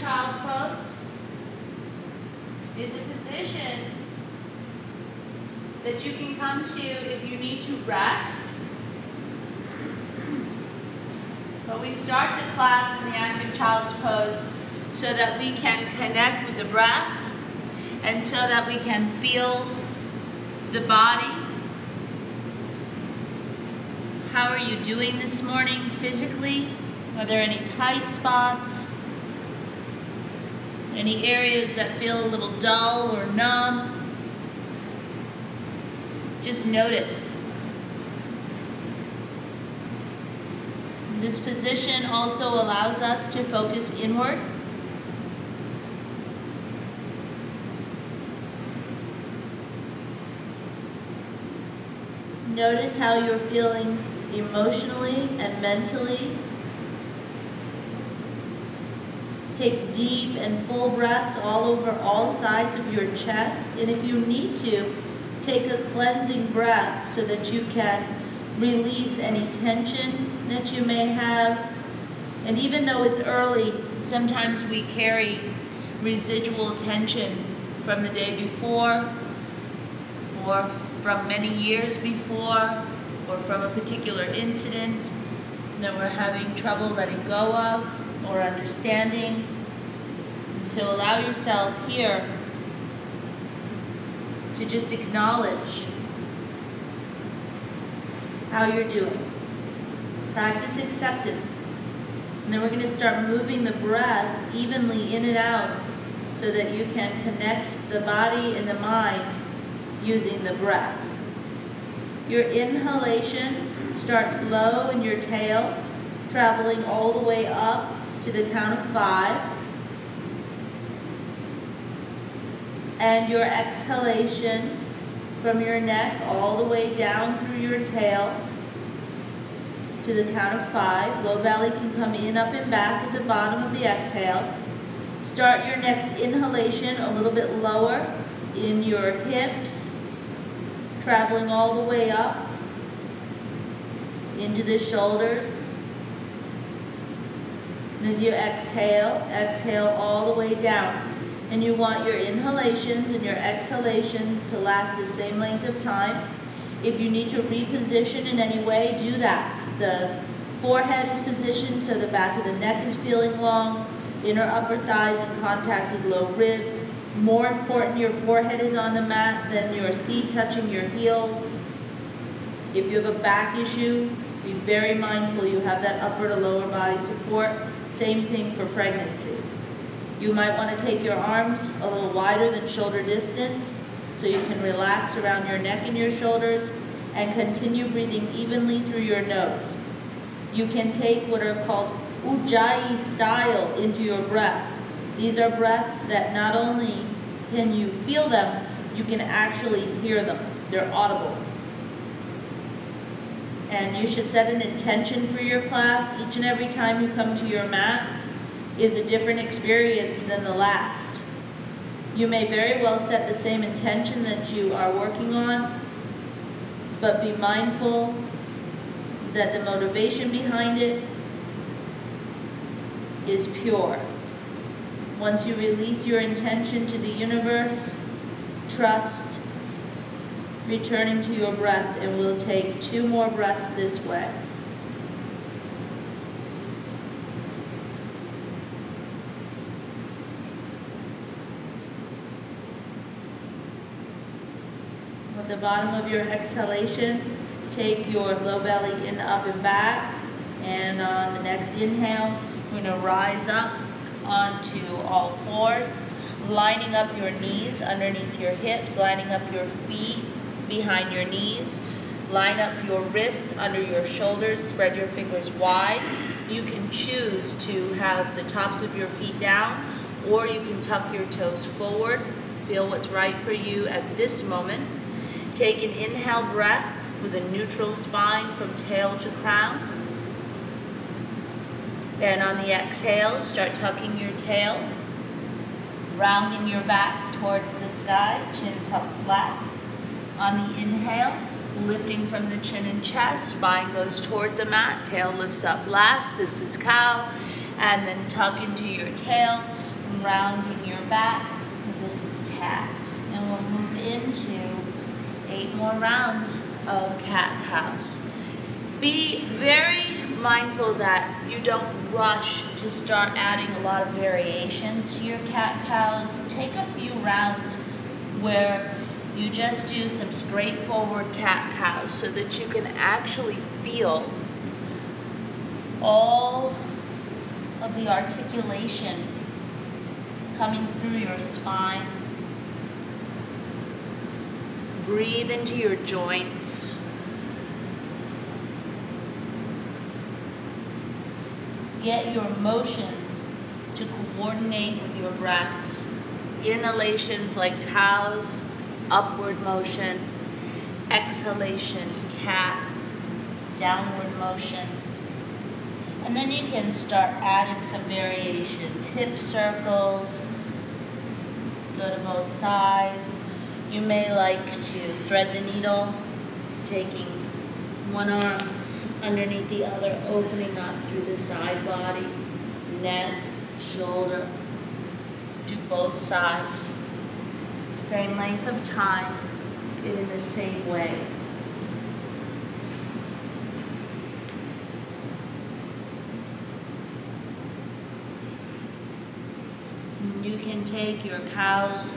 child's pose is a position that you can come to if you need to rest. But we start the class in the active child's pose so that we can connect with the breath and so that we can feel the body. How are you doing this morning physically? Are there any tight spots? Any areas that feel a little dull or numb? Just notice. This position also allows us to focus inward. Notice how you're feeling emotionally and mentally. Take deep and full breaths all over all sides of your chest. And if you need to, take a cleansing breath so that you can release any tension that you may have. And even though it's early, sometimes we carry residual tension from the day before, or from many years before, or from a particular incident that we're having trouble letting go of or understanding. And so allow yourself here to just acknowledge how you're doing. Practice acceptance. And then we're going to start moving the breath evenly in and out so that you can connect the body and the mind using the breath. Your inhalation starts low in your tail, traveling all the way up to the count of 5. And your exhalation from your neck all the way down through your tail to the count of 5. Low belly can come in, up, and back at the bottom of the exhale. Start your next inhalation a little bit lower in your hips, traveling all the way up into the shoulders. And as you exhale, exhale all the way down. And you want your inhalations and your exhalations to last the same length of time. If you need to reposition in any way, do that. The forehead is positioned so the back of the neck is feeling long, inner upper thighs in contact with low ribs. More important, your forehead is on the mat than your seat touching your heels. If you have a back issue, be very mindful you have that upper to lower body support. Same thing for pregnancy. You might want to take your arms a little wider than shoulder distance so you can relax around your neck and your shoulders and continue breathing evenly through your nose. You can take what are called Ujjayi style into your breath. These are breaths that not only can you feel them, you can actually hear them. They're audible. And you should set an intention for your class. Each and every time you come to your mat is a different experience than the last. You may very well set the same intention that you are working on, but be mindful that the motivation behind it is pure. Once you release your intention to the universe, trust, returning to your breath, and we'll take 2 more breaths this way. At the bottom of your exhalation, take your low belly in, up, and back. And on the next inhale, we're going to rise up onto all 4s, lining up your knees underneath your hips, lining up your feet behind your knees. Line up your wrists under your shoulders, spread your fingers wide. You can choose to have the tops of your feet down, or you can tuck your toes forward. Feel what's right for you at this moment. Take an inhale breath with a neutral spine from tail to crown. And on the exhale, start tucking your tail, rounding your back towards the sky, chin tucks last. On the inhale, lifting from the chin and chest, spine goes toward the mat, tail lifts up last. This is cow. And then tuck into your tail, rounding your back. This is cat. And we'll move into 8 more rounds of cat-cows. Be very mindful that you don't rush to start adding a lot of variations to your cat-cows. Take a few rounds where you just do some straightforward cat-cows so that you can actually feel all of the articulation coming through your spine. Breathe into your joints. Get your motions to coordinate with your breaths. Inhalations like cows, upward motion. Exhalation, cat, downward motion. And then you can start adding some variations. Hip circles, go to both sides. You may like to thread the needle, taking one arm underneath the other, opening up through the side body, neck, shoulder. Do both sides. Same length of time, and in the same way. You can take your cows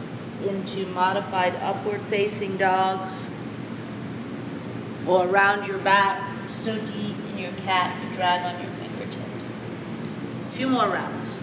into modified upward facing dogs or around your back, so deep in your cat you drag on your fingertips. A few more rounds.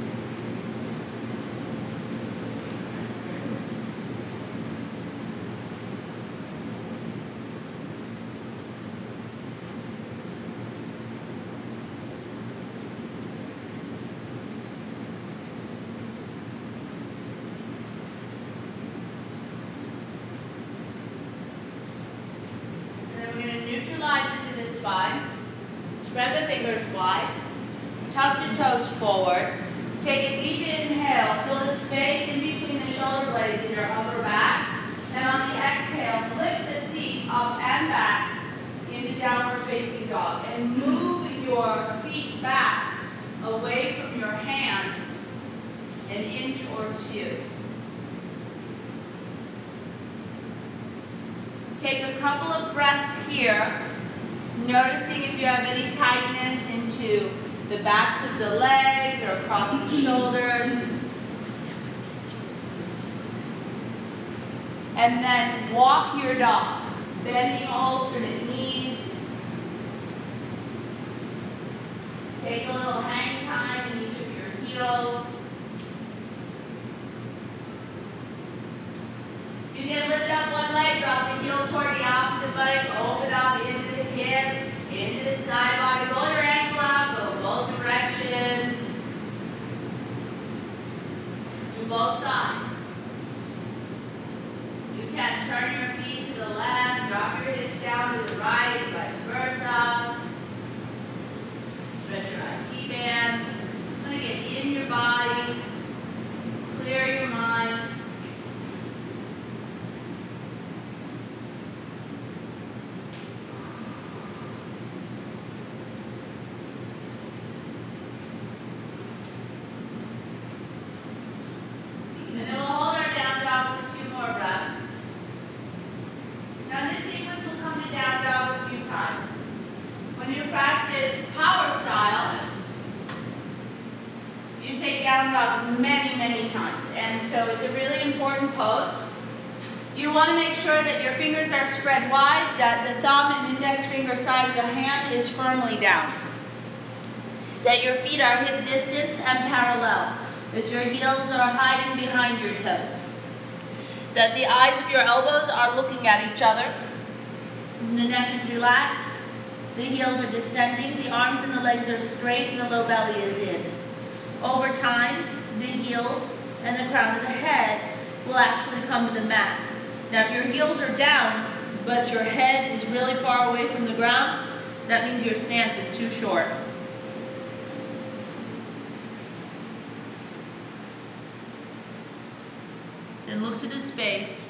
Neutralize into the spine. Spread the fingers wide. Tuck the toes forward. Take a deep inhale. Fill the space in between the shoulder blades in your upper back. And on the exhale, lift the seat up and back into downward facing dog. And move your feet back away from your hands an inch or 2. Take a couple of breaths here, noticing if you have any tightness into the backs of the legs or across the shoulders. And then walk your dog, bending alternate knees. Take a little hang time in each of your heels. You can lift up one leg, drop the heel toward the opposite leg, open up into the hip, into the side body, roll your ankle out, go both directions. Do both sides. You can turn your feet to the left, drop your hips down to the right, vice versa. Stretch your IT band. I'm going to get in your body, clear your mind. Many times, and so it's a really important pose. You want to make sure that your fingers are spread wide, that the thumb and index finger side of the hand is firmly down, that your feet are hip distance and parallel, that your heels are hiding behind your toes, that the eyes of your elbows are looking at each other, the neck is relaxed, the heels are descending, the arms and the legs are straight, and the low belly is in. Over time, the heels and the crown of the head will actually come to the mat. Now if your heels are down, but your head is really far away from the ground, that means your stance is too short. Then look to the space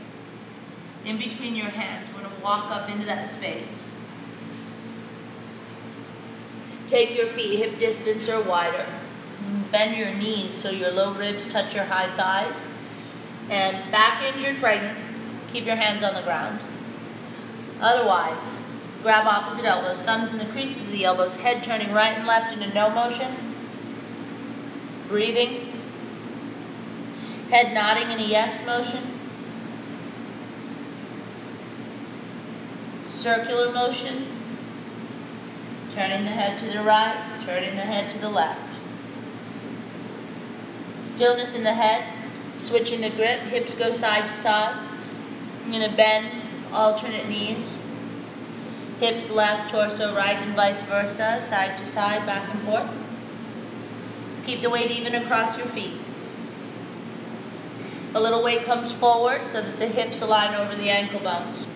in between your hands. We're going to walk up into that space. Take your feet hip distance or wider. bend your knees so your low ribs touch your high thighs. And back injured pregnant, keep your hands on the ground. Otherwise, grab opposite elbows, thumbs in the creases of the elbows, head turning right and left in a no motion. Breathing. Head nodding in a yes motion. Circular motion. Turning the head to the right, turning the head to the left. Stillness in the head. Switching the grip, hips go side to side. I'm going to bend alternate knees. Hips left, torso right, and vice versa, side to side, back and forth. Keep the weight even across your feet. A little weight comes forward so that the hips align over the ankle bones.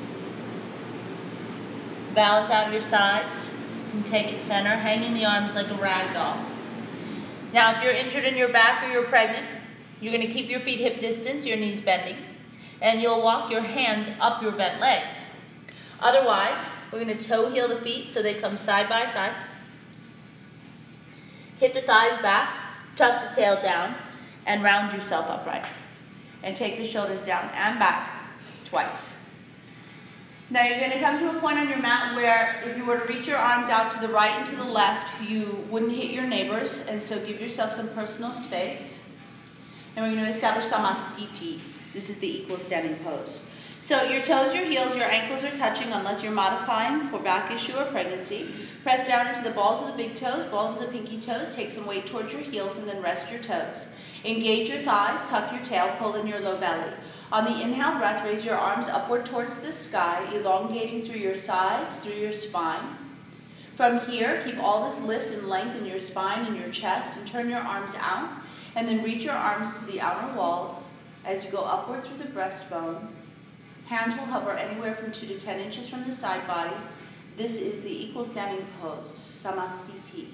Balance out of your sides and take it center, hanging the arms like a rag doll. Now, if you're injured in your back or you're pregnant, you're going to keep your feet hip distance, your knees bending, and you'll walk your hands up your bent legs. Otherwise, we're going to toe heel the feet so they come side by side. Hit the thighs back, tuck the tail down, and round yourself upright. And take the shoulders down and back twice. Now you're going to come to a point on your mat where if you were to reach your arms out to the right and to the left, you wouldn't hit your neighbors, and so give yourself some personal space. And we're going to establish Samastiti. This is the equal standing pose. So your toes, your heels, your ankles are touching unless you're modifying for back issue or pregnancy. Press down into the balls of the big toes, balls of the pinky toes. Take some weight towards your heels and then rest your toes. Engage your thighs, tuck your tail, pull in your low belly. On the inhale breath, raise your arms upward towards the sky, elongating through your sides, through your spine. From here, keep all this lift and length in your spine and your chest and turn your arms out. And then reach your arms to the outer walls as you go upward through the breastbone. Hands will hover anywhere from 2 to 10 inches from the side body. This is the equal standing pose, Samastiti.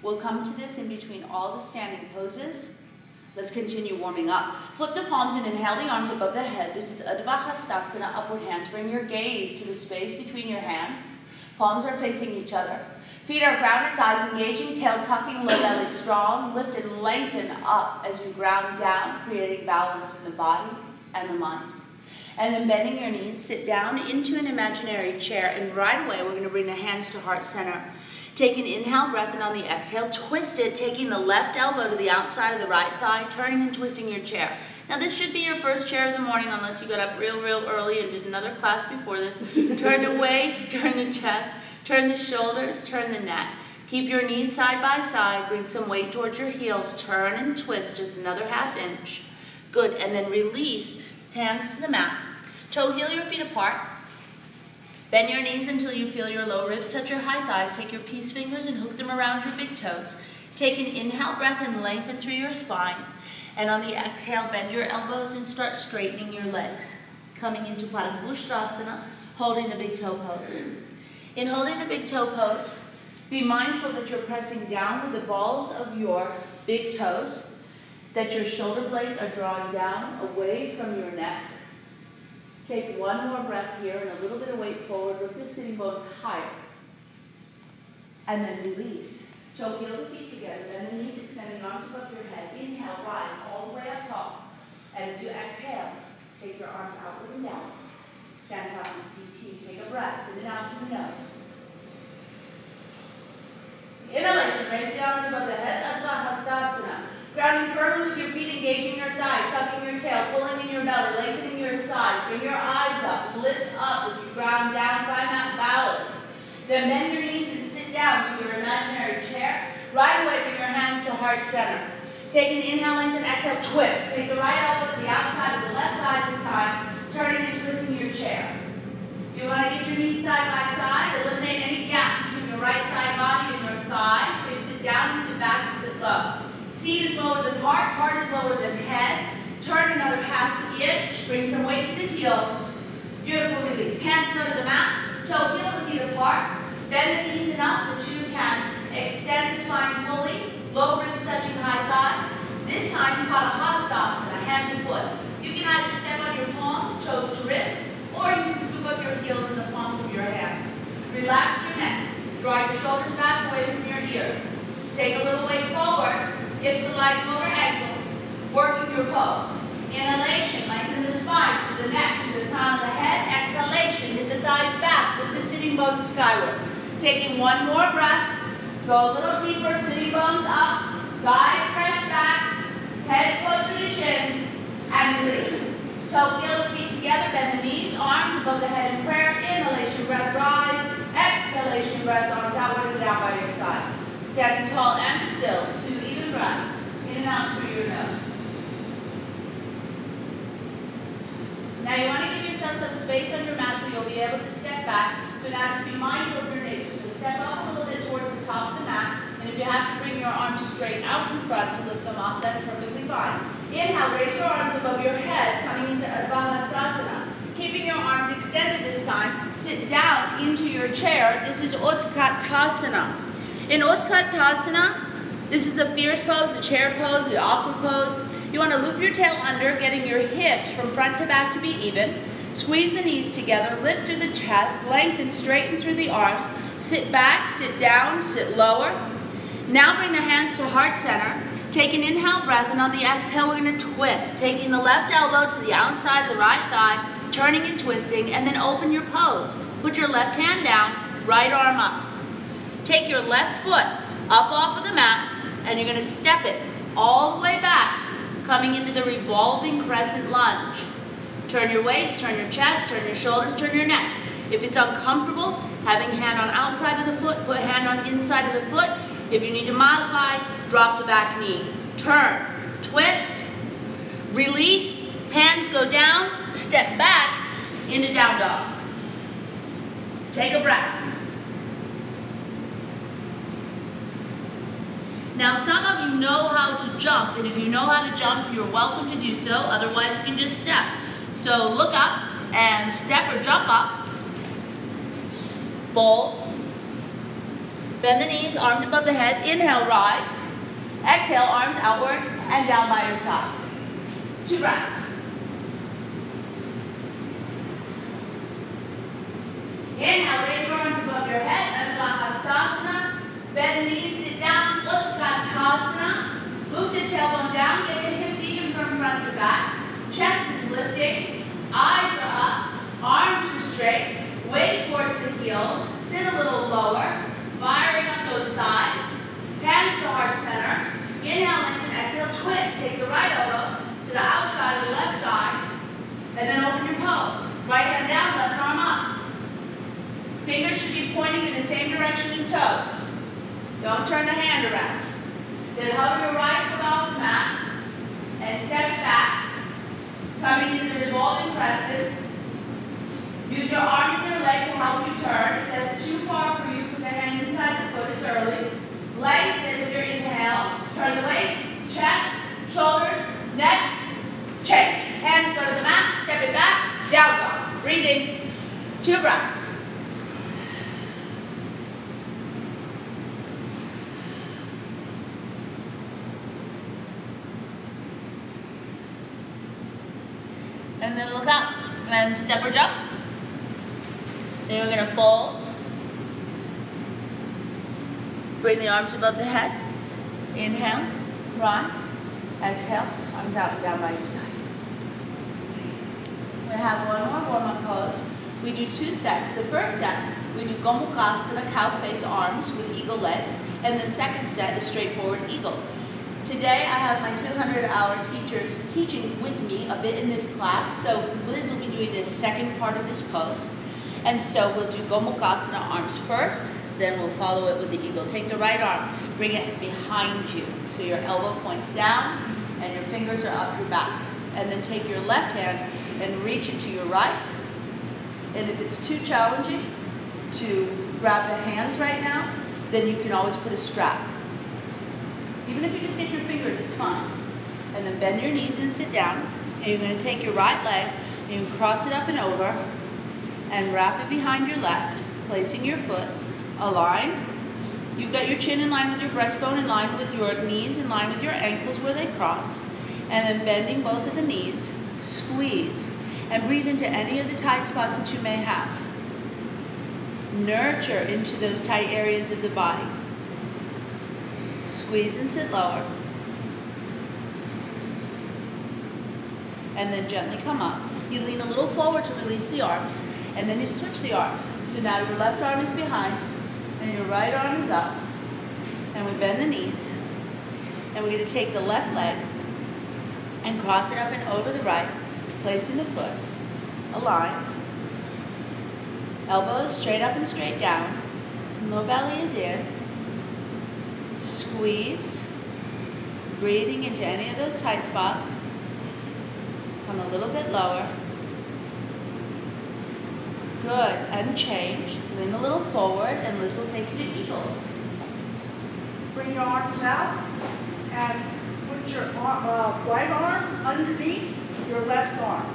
We'll come to this in between all the standing poses. Let's continue warming up. Flip the palms and inhale the arms above the head. This is Urdhva Hastasana, upward hands. Bring your gaze to the space between your hands. Palms are facing each other. Feet are grounded, thighs engaging, tail tucking, low belly strong. Lift and lengthen up as you ground down, creating balance in the body and the mind. And then bending your knees, sit down into an imaginary chair, and right away we're going to bring the hands to heart center. Take an inhale breath, and on the exhale, twist it, taking the left elbow to the outside of the right thigh, turning and twisting your chair. Now this should be your first chair of the morning unless you got up real early and did another class before this. Turn the waist, turn the chest, turn the shoulders, turn the neck. Keep your knees side by side, bring some weight towards your heels, turn and twist just another ½ inch. Good, and then release, hands to the mat. Toe heel your feet apart. Bend your knees until you feel your low ribs touch your high thighs. Take your peace fingers and hook them around your big toes. Take an inhale breath and lengthen through your spine. And on the exhale, bend your elbows and start straightening your legs. Coming into Padangusthasana, holding the big toe pose. In holding the big toe pose, be mindful that you're pressing down with the balls of your big toes, that your shoulder blades are drawing down away from your neck. Take one more breath here and a little bit of weight forward, lift the sitting bones higher. And then release. Toe heel the feet together, bend the knees, extending arms above your head. Inhale, rise all the way up top. And as you exhale, take your arms outward and down. Stand Samastiti. Take a breath, in and out through the nose. Inhalation, raise the arms above the head, Urdhva Hastasana. Grounding firmly with your feet, engaging your thighs, tucking your tail, pulling in your belly, lengthening your sides. Bring your eyes up, lift up as you ground down, find that balance. Then bend your knees and sit down to your imaginary chair. Right away, bring your hands to heart center. Take an inhale, lengthen, exhale, twist. Take the right elbow to the outside of the left thigh this time, turning and twisting your chair. You want to get your knees side by side, eliminate any gap between your right side body and your thigh. So you sit down, you sit back, you sit low. Seat is lower than heart is lower than head. Turn another ½ inch, bring some weight to the heels. Beautiful release. Hands go to the mat, toe heel the feet apart. Bend the knees enough that you can extend the spine fully, low ribs touching high thighs. This time, Padahastasana, hand to foot. You can either step on your palms, toes to wrists, or you can scoop up your heels in the palms of your hands. Relax your neck. Draw your shoulders back away from your ears. Take a little weight forward. hips aligning over ankles, working your pose. Inhalation, lengthen the spine to the neck, to the crown of the head. Exhalation, hit the thighs back with the sitting bones skyward. Taking one more breath, go a little deeper, sitting bones up, thighs press back, head closer to shins, and release. Toe, heel, feet together, bend the knees, arms above the head in prayer. Inhalation, breath, rise. Exhalation, breath, arms outward and down by your sides. Standing tall and still, 2 even breaths, in and out through your nose. Now you want to give yourself some space on your mat so you'll be able to step back. So now just be mindful of your knees. So step up a little bit towards the top of the mat. And if you have to bring your arms straight out in front to lift them up, that's perfectly fine. Inhale, raise your arms above your head, coming into Ardha Hastasana. Keeping your arms extended this time, sit down into your chair. This is Utkatasana. In Utkatasana, this is the fierce pose, the chair pose, the awkward pose. You want to loop your tail under, getting your hips from front to back to be even. Squeeze the knees together, lift through the chest, lengthen, straighten through the arms. Sit back, sit down, sit lower. Now bring the hands to heart center. Take an inhale breath, and on the exhale, we're going to twist. Taking the left elbow to the outside of the right thigh, turning and twisting, and then open your pose. Put your left hand down, right arm up. Take your left foot up off of the mat, and you're going to step it all the way back, coming into the revolving crescent lunge. Turn your waist, turn your chest, turn your shoulders, turn your neck. If it's uncomfortable, having hand on outside of the foot, put hand on inside of the foot. If you need to modify, drop the back knee. Turn, twist, release, hands go down, step back into down dog. Take a breath. Now some of you know how to jump, and if you know how to jump, you're welcome to do so. Otherwise, you can just step. So look up and step or jump up. Fold. Bend the knees, arms above the head. Inhale, rise. Exhale, arms outward and down by your sides. 2 breaths. Inhale, raise your arms above your head. Ardha Hastasana. Bend the knees, sit down. Utkatasana. Loop the tailbone down. Get the hips even from front to back. Chest is lifting. Eyes are up. Arms are straight. Weight towards the heels. Sit a little lower. Firing up those thighs. Hands to heart center. Inhale, lengthen, exhale, twist. Take the right elbow to the outside of the left thigh. And then open your pose. Right hand down, left arm up. Fingers should be pointing in the same direction as toes. Don't turn the hand around. Then hover your right foot off the mat and step it back. Coming into the revolving crescent. Use your arm and your leg to help you turn. If that's too far for you, put the hand inside the foot. It's early. Lengthen with your inhale. Turn the waist, chest, shoulders, neck. Change. Hands go to the mat. Step it back. Down dog. Breathing. 2 breaths. And then look up and step or jump. Then we're going to fold. Bring the arms above the head. Inhale, rise. Exhale, arms out and down by your sides. We have one more warm-up pose. We do 2 sets. The first set, we do Gomukhasana, cow face arms with eagle legs. And the second set is straightforward eagle. Today I have my 200-hour teachers teaching with me a bit in this class. So Liz will be doing the second part of this pose. And so we'll do Gomukhasana arms first, then we'll follow it with the eagle. Take the right arm, bring it behind you. So your elbow points down and your fingers are up your back. And then take your left hand and reach it to your right. And if it's too challenging to grab the hands right now, then you can always put a strap. Even if you just get your fingers, it's fine. And then bend your knees and sit down. And you're going to take your right leg and you cross it up and over and wrap it behind your left, placing your foot. Align. You've got your chin in line with your breastbone, in line with your knees, in line with your ankles where they cross. And then bending both of the knees, squeeze. And breathe into any of the tight spots that you may have. Nurture into those tight areas of the body. Squeeze and sit lower. and then gently come up. You lean a little forward to release the arms, and then you switch the arms. So now your left arm is behind, and your right arm is up, and we bend the knees, and we're going to take the left leg and cross it up and over the right, placing the foot, align, elbows straight up and straight down, low belly is in, squeeze, breathing into any of those tight spots, come a little bit lower, good, and change, lean a little forward, and Liz will take you to eagle. Bring your arms out and put your right arm underneath your left arm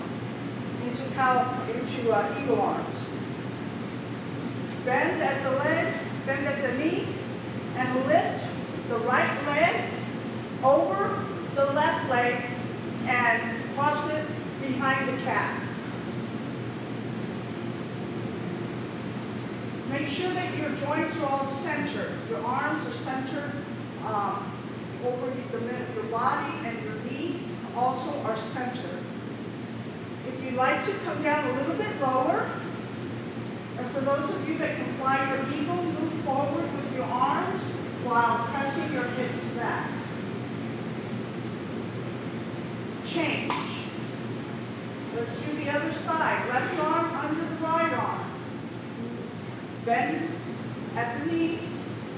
into eagle arms. Bend at the legs, bend at the knee, and lift the right leg over the left leg and cross it behind the calf. Make sure that your joints are all centered. Your arms are centered over your body, and your knees also are centered. If you'd like to come down a little bit lower, and for those of you that can fly your eagle, move forward with your arms while pressing your hips back. Change. Let's do the other side. Left arm under the right arm. Bend at the knee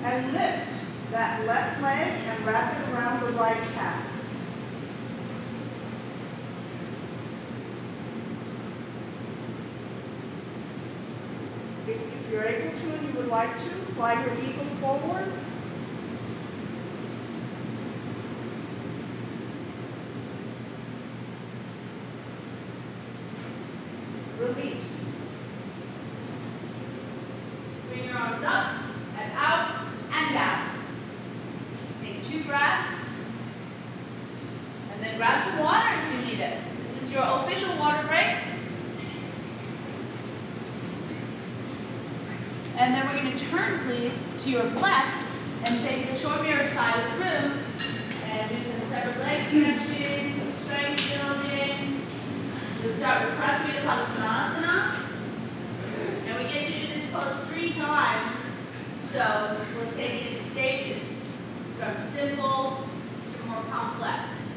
and lift that left leg and wrap it around the right calf. If you're able to and you would like to, fly your eagle forward. Release. Bring your arms up and out and down. Take 2 breaths. And then grab some water if you need it. This is your official water break. And then we're going to turn, please, to your left and face the short mirror side of the room and do some separate leg stretching, some strength building. We'll start with Prasarita Padmasana. And we get to do this pose 3 times. So we'll take it in stages from simple to more complex.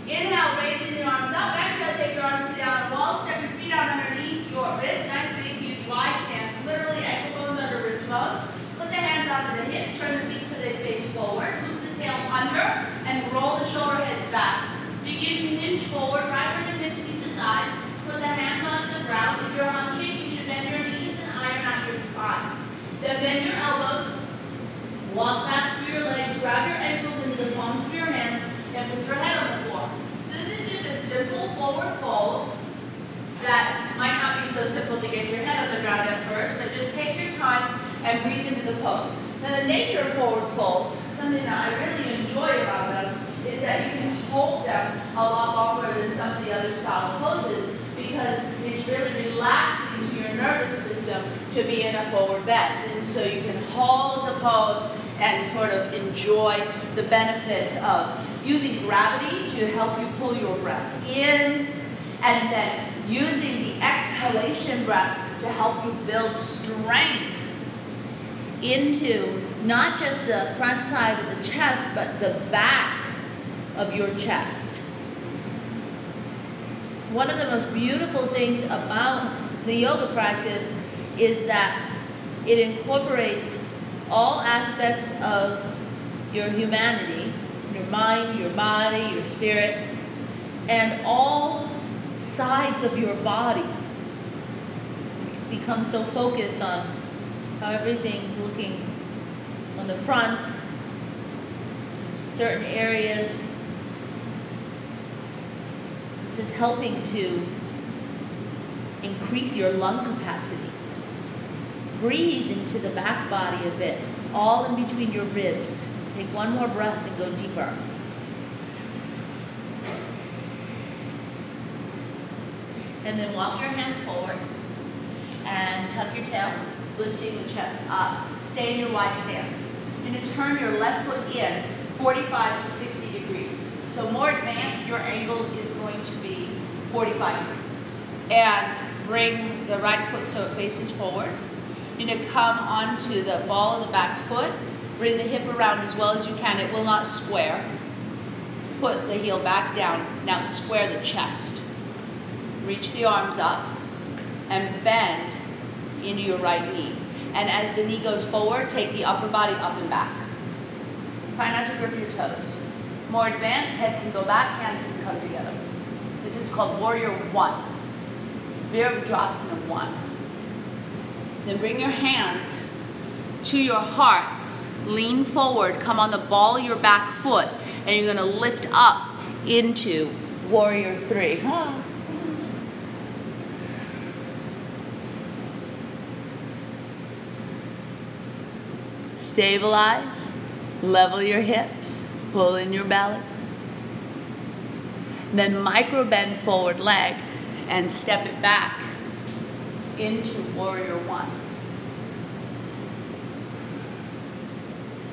Inhale, raising the arms up. Exhale, take your arms to the outer wall. Step your feet out underneath your wrist. Nice, big, huge, wide stance. Literally ankle bones under wrist bones. Put the hands onto the hips. Turn the feet so they face forward. Loop the tail under and roll the shoulder heads back. Begin to hinge forward, right where the hips meet the thighs. Put the hands onto the ground. If you're hunching, you should bend your knees and iron out your spine. Then bend your elbows. Walk back through your legs. Grab your ankles into the palms of your hands and put your head on the floor. This is just a simple forward fold that might not be so simple to get your head on the ground at first, but just take your time and breathe into the pose. Now the nature of forward folds, something that I really enjoy about them, is that you can hold them a lot longer than some of the other style poses because it's really relaxing to your nervous system to be in a forward bend. And so you can hold the pose and sort of enjoy the benefits of using gravity to help you pull your breath in, and then using the exhalation breath to help you build strength into not just the front side of the chest, but the back of your chest. One of the most beautiful things about the yoga practice is that it incorporates all aspects of your humanity, your mind, your body, your spirit, and all sides of your body become so focused on how everything's looking on the front, certain areas. This is helping to increase your lung capacity. Breathe into the back body a bit, all in between your ribs. Take one more breath and go deeper. And then walk your hands forward and tuck your tail, lifting the chest up. Stay in your wide stance. You're going to turn your left foot in 45 to 60 degrees. So more advanced, your angle is going to be 45 degrees. And bring the right foot so it faces forward. You're going to come onto the ball of the back foot. Bring the hip around as well as you can. It will not square. Put the heel back down. Now square the chest. Reach the arms up and bend into your right knee. And as the knee goes forward, take the upper body up and back. Try not to grip your toes. More advanced, head can go back, hands can come together. This is called Warrior 1. Virabhadrasana 1. Then bring your hands to your heart. Lean forward, come on the ball of your back foot, and you're gonna lift up into Warrior 3. Stabilize, level your hips, pull in your belly. Then micro bend forward leg and step it back into Warrior 1.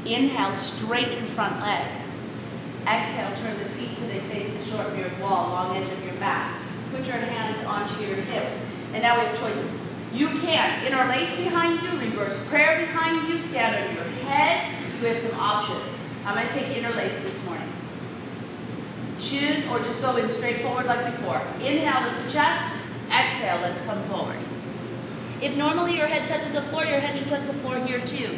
Inhale, straighten front leg. Exhale, turn the feet so they face the short mirrored wall, long edge of your mat. Put your hands onto your hips. And now we have choices. You can interlace behind you, reverse prayer behind you, stand on your head. So we have some options. I'm going to take interlace this morning. Choose or just go in straight forward like before. Inhale, lift the chest. Exhale, let's come forward. If normally your head touches the floor, your head should touch the floor here too.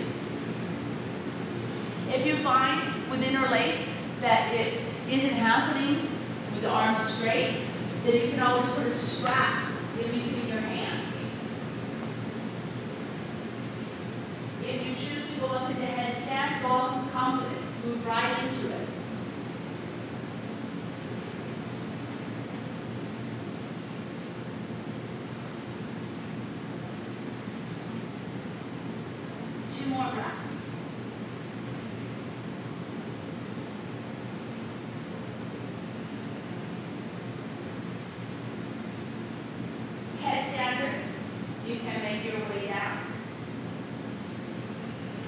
If you find with interlace that it isn't happening with the arms straight, then you can always put a strap in between your hands. If you choose to go up into headstand, go up with confidence. Move right into it. Two more breaths. Headstanders, you can make your way down.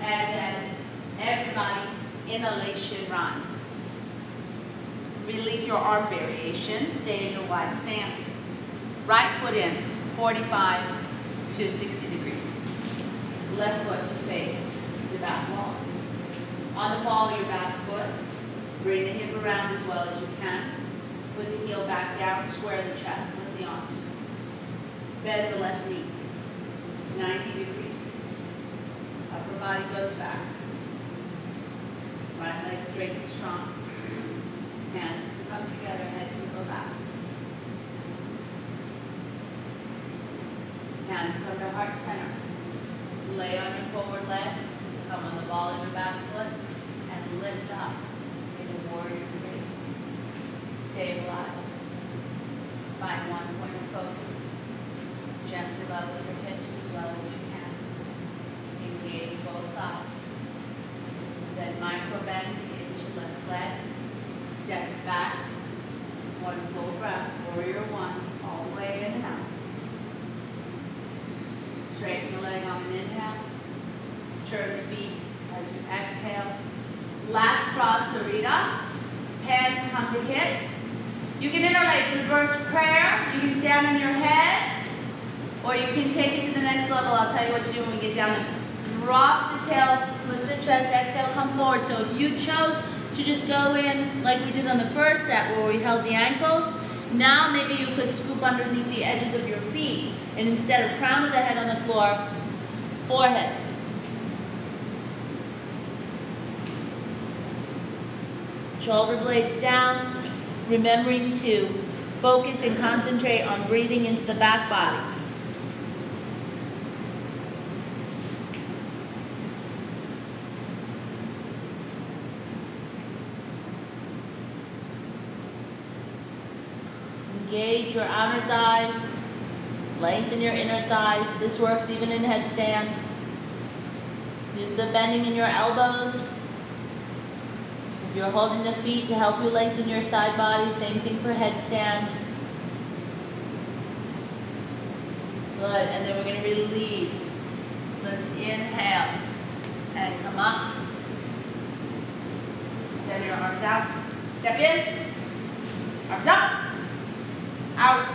And then everybody, inhalation rise. Release your arm variation, stay in a wide stance. Right foot in, 45 to 60 degrees. Left foot to face the back wall. On the ball of your back foot, bring the hip around as well as you can. Put the heel back down, square the chest, lift the arms. Bend the left knee, 90 degrees. Upper body goes back. Right leg straight and strong. Hands can come together, head can go back. Hands come to heart center. Lay on your forward leg, come on the ball of your back foot, and lift up into Warrior 3. Stabilize. Find one point of focus. Gently level your hips as well as you can. Engage both thighs. Then micro bend into left leg. Step it back. One full breath. Warrior 1. All the way in and out. Straighten the leg on an inhale. Turn the feet as you exhale. Last Prasarita. Hands come to hips. You can interlace reverse prayer. You can stand on your head. Or you can take it to the next level. I'll tell you what to do when we get down there. Drop the tail, lift the chest, exhale, come forward. So if you chose to just go in like we did on the first set where we held the ankles, now maybe you could scoop underneath the edges of your feet. And instead of crown of the head on the floor, forehead. Shoulder blades down, remembering to focus and concentrate on breathing into the back body. Engage your outer thighs, lengthen your inner thighs. This works even in headstand. Use the bending in your elbows. If you're holding the feet to help you lengthen your side body, same thing for headstand. Good, and then we're going to release. Let's inhale and come up. Send your arms out. Step in, arms up, out,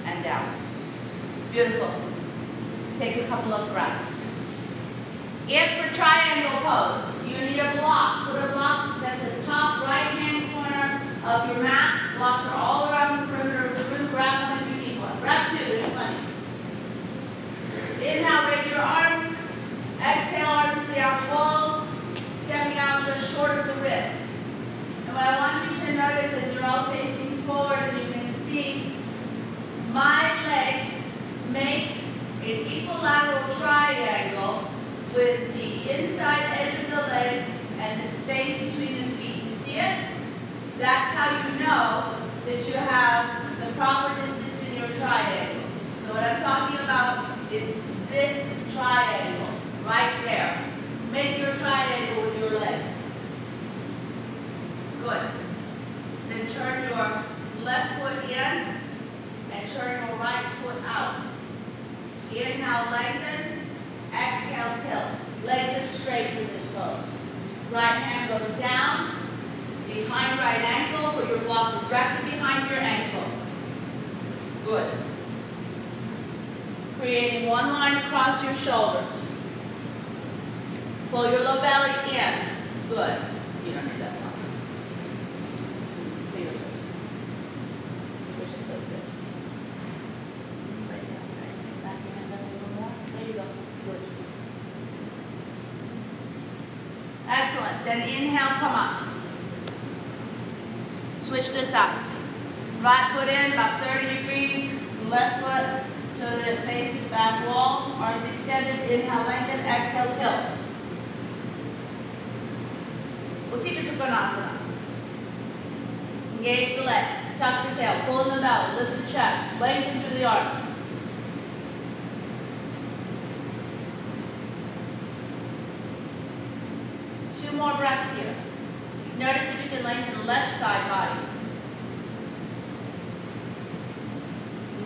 and down. Beautiful. Take a couple of breaths. If for triangle pose, you need a block, put a block at the top right-hand corner of your mat. Blocks are all around the perimeter of the room. Grab one if you need one. Grab two, there's plenty. Inhale, raise your arms. Exhale, arms to the outer walls. Stepping out just short of the wrists. And what I want you to notice is you're all facing forward and you can see my legs make an equilateral triangle with the inside edge of the legs and the space between the feet. You see it? That's how you know that you have the proper distance in your triangle. So what I'm talking about is this triangle right there. Make your triangle with your legs. Good. Then turn your left foot in and turn your right foot out. Inhale, lengthen. Exhale, tilt. Legs are straight for this pose. Right hand goes down, behind right ankle. Put your block directly behind your ankle. Good. Creating one line across your shoulders. Pull your low belly in. Good. You don't need that one. Fingertips. Fingertips like this. Right down, right. Back your hand up a little more. There you go. Good. Excellent. Then inhale, come up. Switch the sides. Right foot in, about 30 degrees. Left foot so that it faces back wall. Arms extended. Inhale, lengthen. Exhale, tilt. Utthita Trikonasana. Engage the legs. Tuck the tail. Pull in the belly. Lift the chest. Lengthen through the arms. Two more breaths here. Notice if you can lengthen the left side body.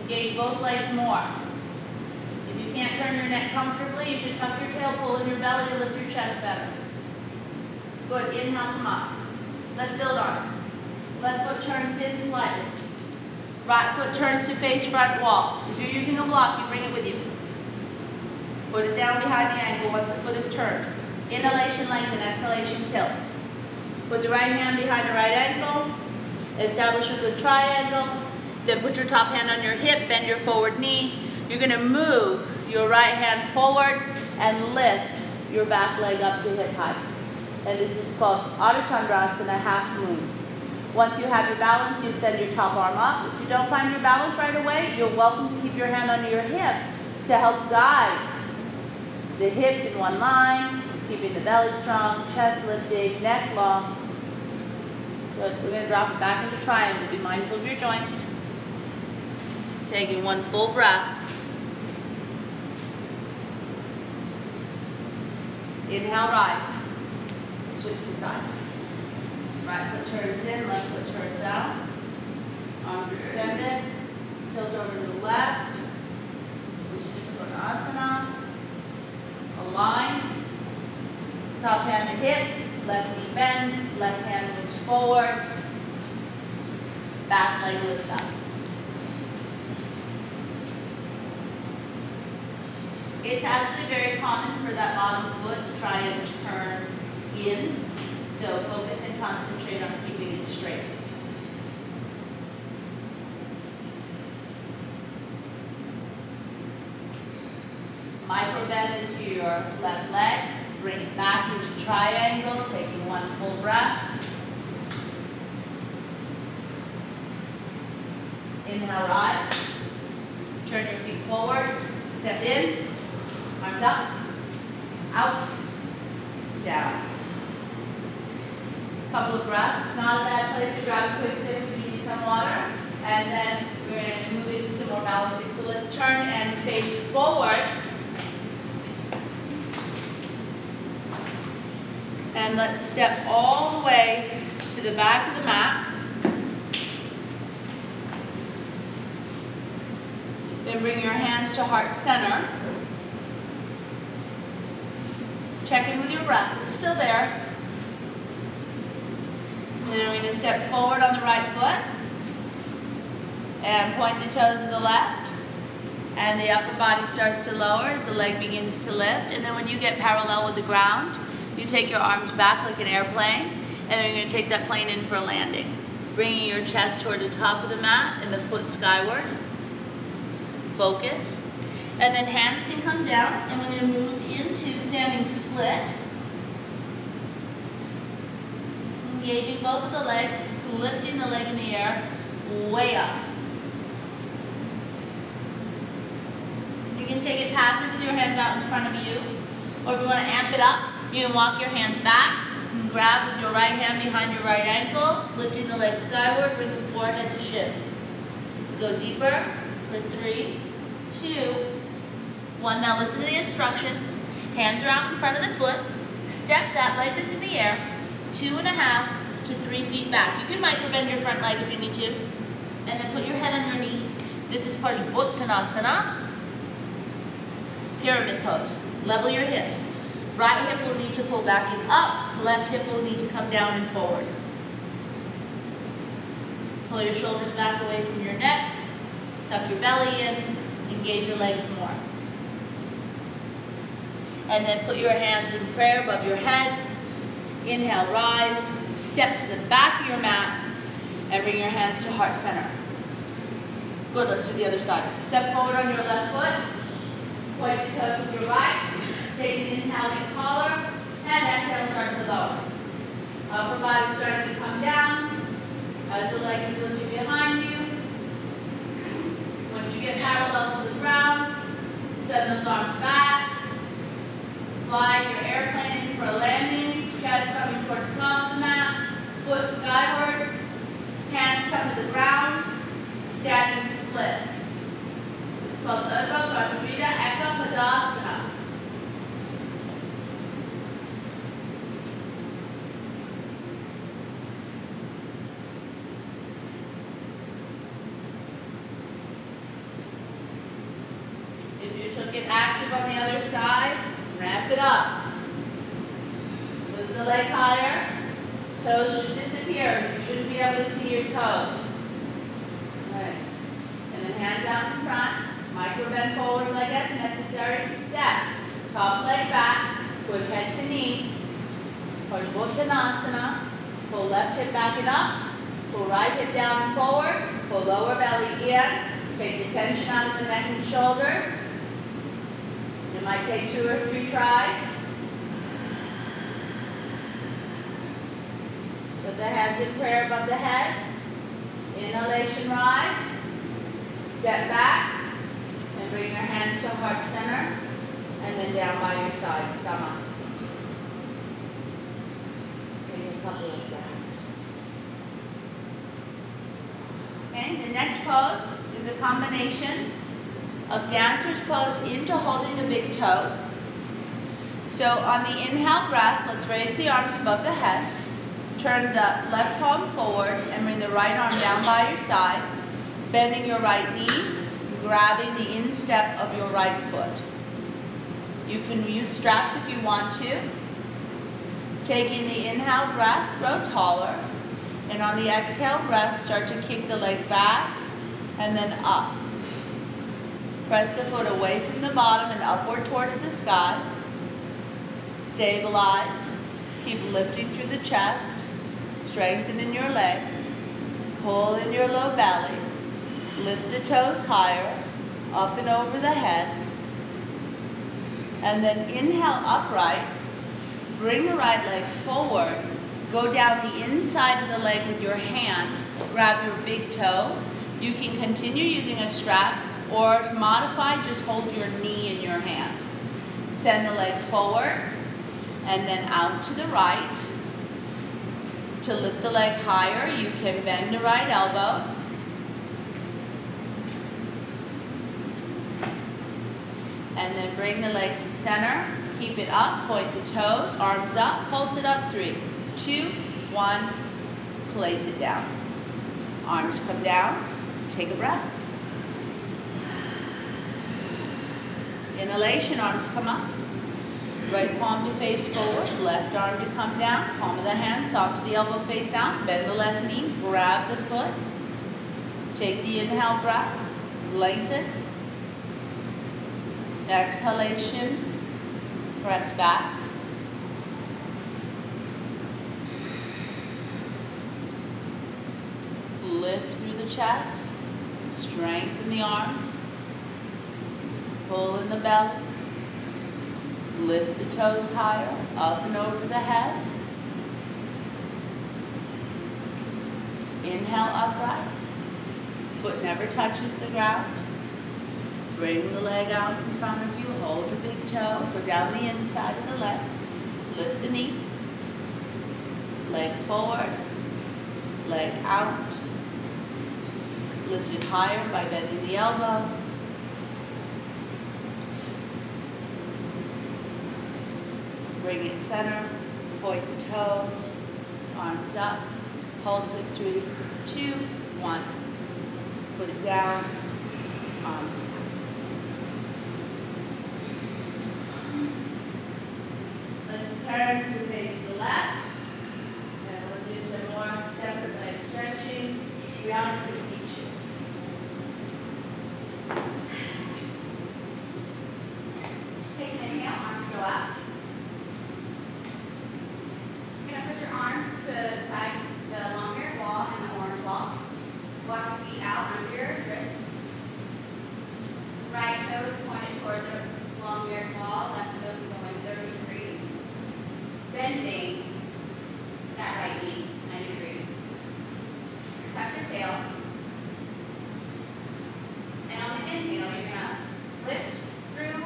Engage both legs more. If you can't turn your neck comfortably, you should tuck your tail, pull in your belly to lift your chest better. Good. Inhale, come up. Let's build on it. Left foot turns in slightly. Right foot turns to face front wall. If you're using a block, you bring it with you. Put it down behind the ankle once the foot is turned. Inhalation, lengthen. Exhalation, tilt. Put the right hand behind the right ankle. Establish a good triangle. Then put your top hand on your hip. Bend your forward knee. You're going to move your right hand forward and lift your back leg up to hip height. And this is called Ardha Chandrasana, half moon. Once you have your balance, you send your top arm up. If you don't find your balance right away, you're welcome to keep your hand under your hip to help guide the hips in one line, keeping the belly strong, chest lifted, neck long. Good. We're going to drop it back into triangle. Be mindful of your joints. Taking one full breath. Inhale, rise. Switch the sides. Right foot turns in, left foot turns out. Arms extended. Tilt over to the left. Utthita Trikonasana. Align. Top hand to hip. Left knee bends. Left hand moves forward. Back leg lifts up. It's actually very common for that bottom foot to try and turn in, so focus and concentrate on keeping it straight. Micro bend into your left leg, bring it back into triangle, taking one full breath. Inhale, rise. Turn your feet forward, step in, arms up, out, down. Couple of breaths, not a bad place to grab a quick sip if you need some water. And then we're going to move into some more balancing. So let's turn and face it forward. And let's step all the way to the back of the mat. Then bring your hands to heart center. Check in with your breath. It's still there. And then we're going to step forward on the right foot and point the toes to the left. And the upper body starts to lower as the leg begins to lift. And then when you get parallel with the ground, you take your arms back like an airplane, and then you're going to take that plane in for a landing. Bringing your chest toward the top of the mat and the foot skyward. Focus. And then hands can come down, and we're going to move into standing split. Engaging both of the legs, lifting the leg in the air, way up. You can take it passive with your hands out in front of you, or if you want to amp it up, you can walk your hands back, and grab with your right hand behind your right ankle, lifting the leg skyward, bringing forehead to shin. Go deeper for 3, 2, 1. Now listen to the instruction. Hands are out in front of the foot. Step that leg that's in the air 2.5 to 3 feet back. You can micro bend your front leg if you need to. And then put your head on your knee. This is Parsvottanasana. Pyramid pose. Level your hips. Right hip will need to pull back and up. Left hip will need to come down and forward. Pull your shoulders back away from your neck. Suck your belly in. Engage your legs more. And then put your hands in prayer above your head. Inhale, rise. Step to the back of your mat and bring your hands to heart center. Good, let's do the other side. Step forward on your left foot. Point the toes with your right. Take an inhale, get taller. And exhale, start to lower. Upper body starting to come down as the leg is lifting behind you. Once you get parallel to the ground, send those arms back. Fly your airplane in for a landing. Chest coming toward the top of the mat. Foot skyward. Hands come to the ground. Standing split. This is called Urdhva Prasarita Eka Padasana. If you took it active on the other side, ramp it up. Lift the leg higher. Toes should disappear. You shouldn't be able to see your toes. Okay. And then hands out in front. Micro bend forward leg as necessary. Step. Top leg back. Put head to knee. Parsvottanasana. Pull left hip back and up. Pull right hip down and forward. Pull lower belly in. Take the tension out of the neck and shoulders. It might take 2 or 3 tries. Put the hands in prayer above the head. Inhalation, rise. Step back and bring your hands to heart center and then down by your side, Samasthiti. Take a couple of breaths. Okay, the next pose is a combination of dancer's pose into holding the big toe. So on the inhale breath, let's raise the arms above the head. Turn the left palm forward and bring the right arm down by your side, bending your right knee, grabbing the instep of your right foot. You can use straps if you want to. Taking the inhale breath, grow taller. And on the exhale breath, start to kick the leg back and then up. Press the foot away from the bottom and upward towards the sky. Stabilize. Keep lifting through the chest. Strengthen in your legs. Pull in your low belly. Lift the toes higher, up and over the head. And then inhale upright. Bring the right leg forward. Go down the inside of the leg with your hand. Grab your big toe. You can continue using a strap, or to modify, just hold your knee in your hand. Send the leg forward and then out to the right. To lift the leg higher, you can bend the right elbow. And then bring the leg to center. Keep it up, point the toes, arms up, pulse it up. 3, 2, 1, place it down. Arms come down, take a breath. Inhalation, arms come up. Right palm to face forward, left arm to come down, palm of the hand, soft the elbow face out, bend the left knee, grab the foot. Take the inhale breath, lengthen. Exhalation, press back. Lift through the chest, strengthen the arms, pull in the belly, lift the toes higher, up and over the head. Inhale upright, foot never touches the ground. Bring the leg out in front of you, hold the big toe, go down the inside of the leg, lift the knee, leg forward, leg out. Lift it higher by bending the elbow. Bring it center, point the toes, arms up, pulse it 3, 2, 1. Put it down, arms down. Let's turn to face the left, and we'll do some more separate leg stretching. Brianna's going to teach you. Take an inhale, arms go up. You're going to put your arms to the side, the long haired wall and the orange wall. Walk your feet out under your wrists. Right toes pointed toward the long haired wall, left toes going 30 degrees. Bending that right knee 90 degrees. Tuck your tail. And on the inhale, you're going to lift through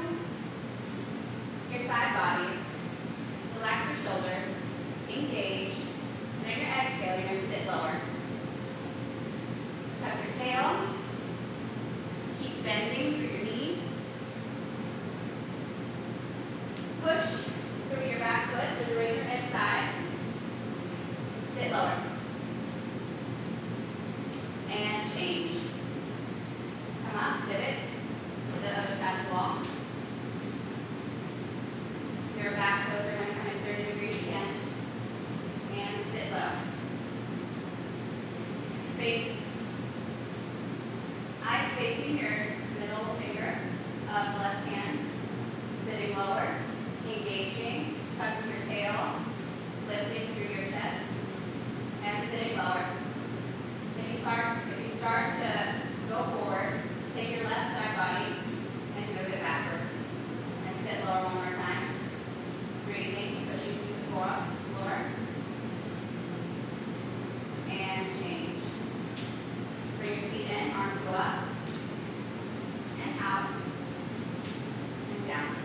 your side bodies, relax your shoulders, engage, and on your exhale, you're going to sit lower. Tuck your tail, keep bending through your knee, push through your back foot with the razor edge side, sit lower, and change. Come up, pivot to the other side of the wall. Your back toes are going to come in 30 degrees again. And sit low. Face, eyes facing your middle finger of the left hand. Sitting lower, engaging, tucking your tail, lifting through your chest, and sitting lower. If you start to go forward, take your left side body and move it backwards. And sit lower one more time. Breathing, pushing through the floor. And change. Bring your feet in, arms go up. And out. And down.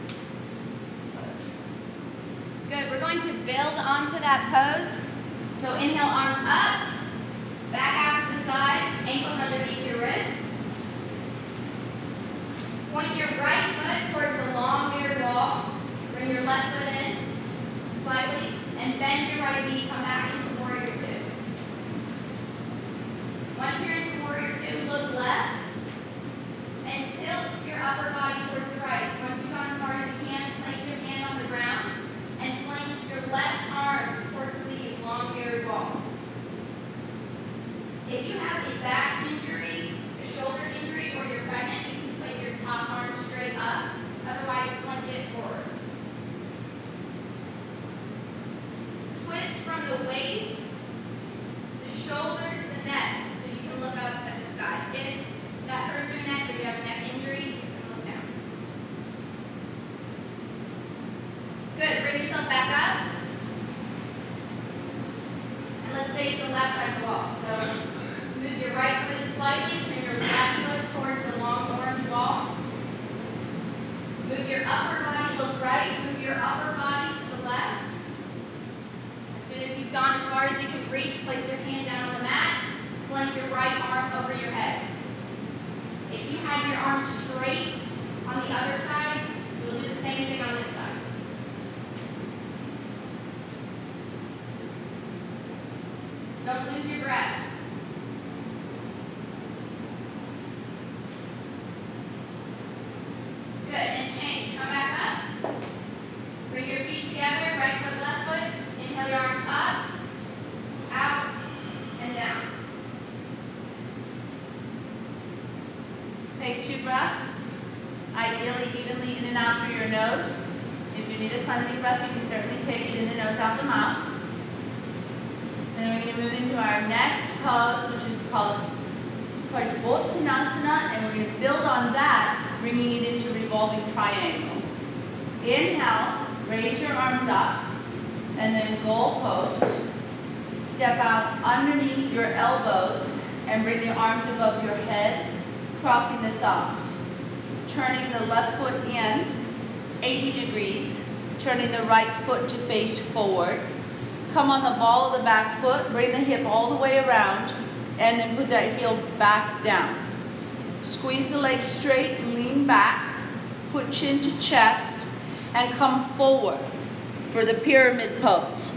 Good, we're going to build onto that pose. So inhale, arms up. Back out to the side, ankles underneath your wrists. Point your right foot towards the long mirrored wall. Bring your left foot in slightly and bend your right knee. Come back into warrior 2. Once you're into warrior 2, look left and tilt your upper body towards the right. Once you've gone as far as you can, place your hand on the ground and flank your left arm towards the long mirrored wall. If you have a back injury, a shoulder injury, or you're pregnant, you can put your top arm straight up. Otherwise, flank it forward. Twist from the waist, the shoulders, the neck, so you can look up at the sky. If that hurts your neck or you have a neck injury, you can look down. Good, bring yourself back up. And let's face the left side of the wall. So move your right foot in slightly, bring your left foot towards the long orange wall. Move your upper body, look right, move your upper body to the left. As soon as you've gone as far as you can reach, place your hand down on the mat, flank your right arm over your head. If you have your arm straight on the other side, you'll do the same thing on this side. Don't lose your breath. Good, and change. Come back up. Bring your Take 2 breaths, ideally evenly in and out through your nose. If you need a cleansing breath, you can certainly take it in the nose, out the mouth. Then we're going to move into our next pose, which is called Parsvottanasana, and we're going to build on that, bringing it into revolving triangle. Inhale, raise your arms up, and then goal post. Step out underneath your elbows and bring your arms above your head, crossing the thumbs. Turning the left foot in 80 degrees, turning the right foot to face forward. Come on the ball of the back foot, bring the hip all the way around, and then put that heel back down. Squeeze the legs straight, lean back, put chin to chest, and come forward for the pyramid pose.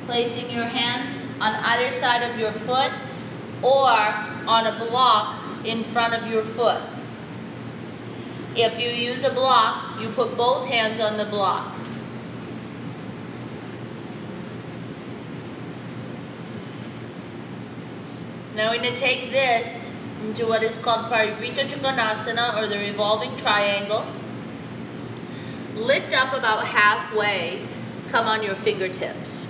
Placing your hands on either side of your foot or on a block in front of your foot. If you use a block, you put both hands on the block. Now we're going to take this into what is called Parivrtta Trikonasana, or the revolving triangle. Lift up about halfway, come on your fingertips,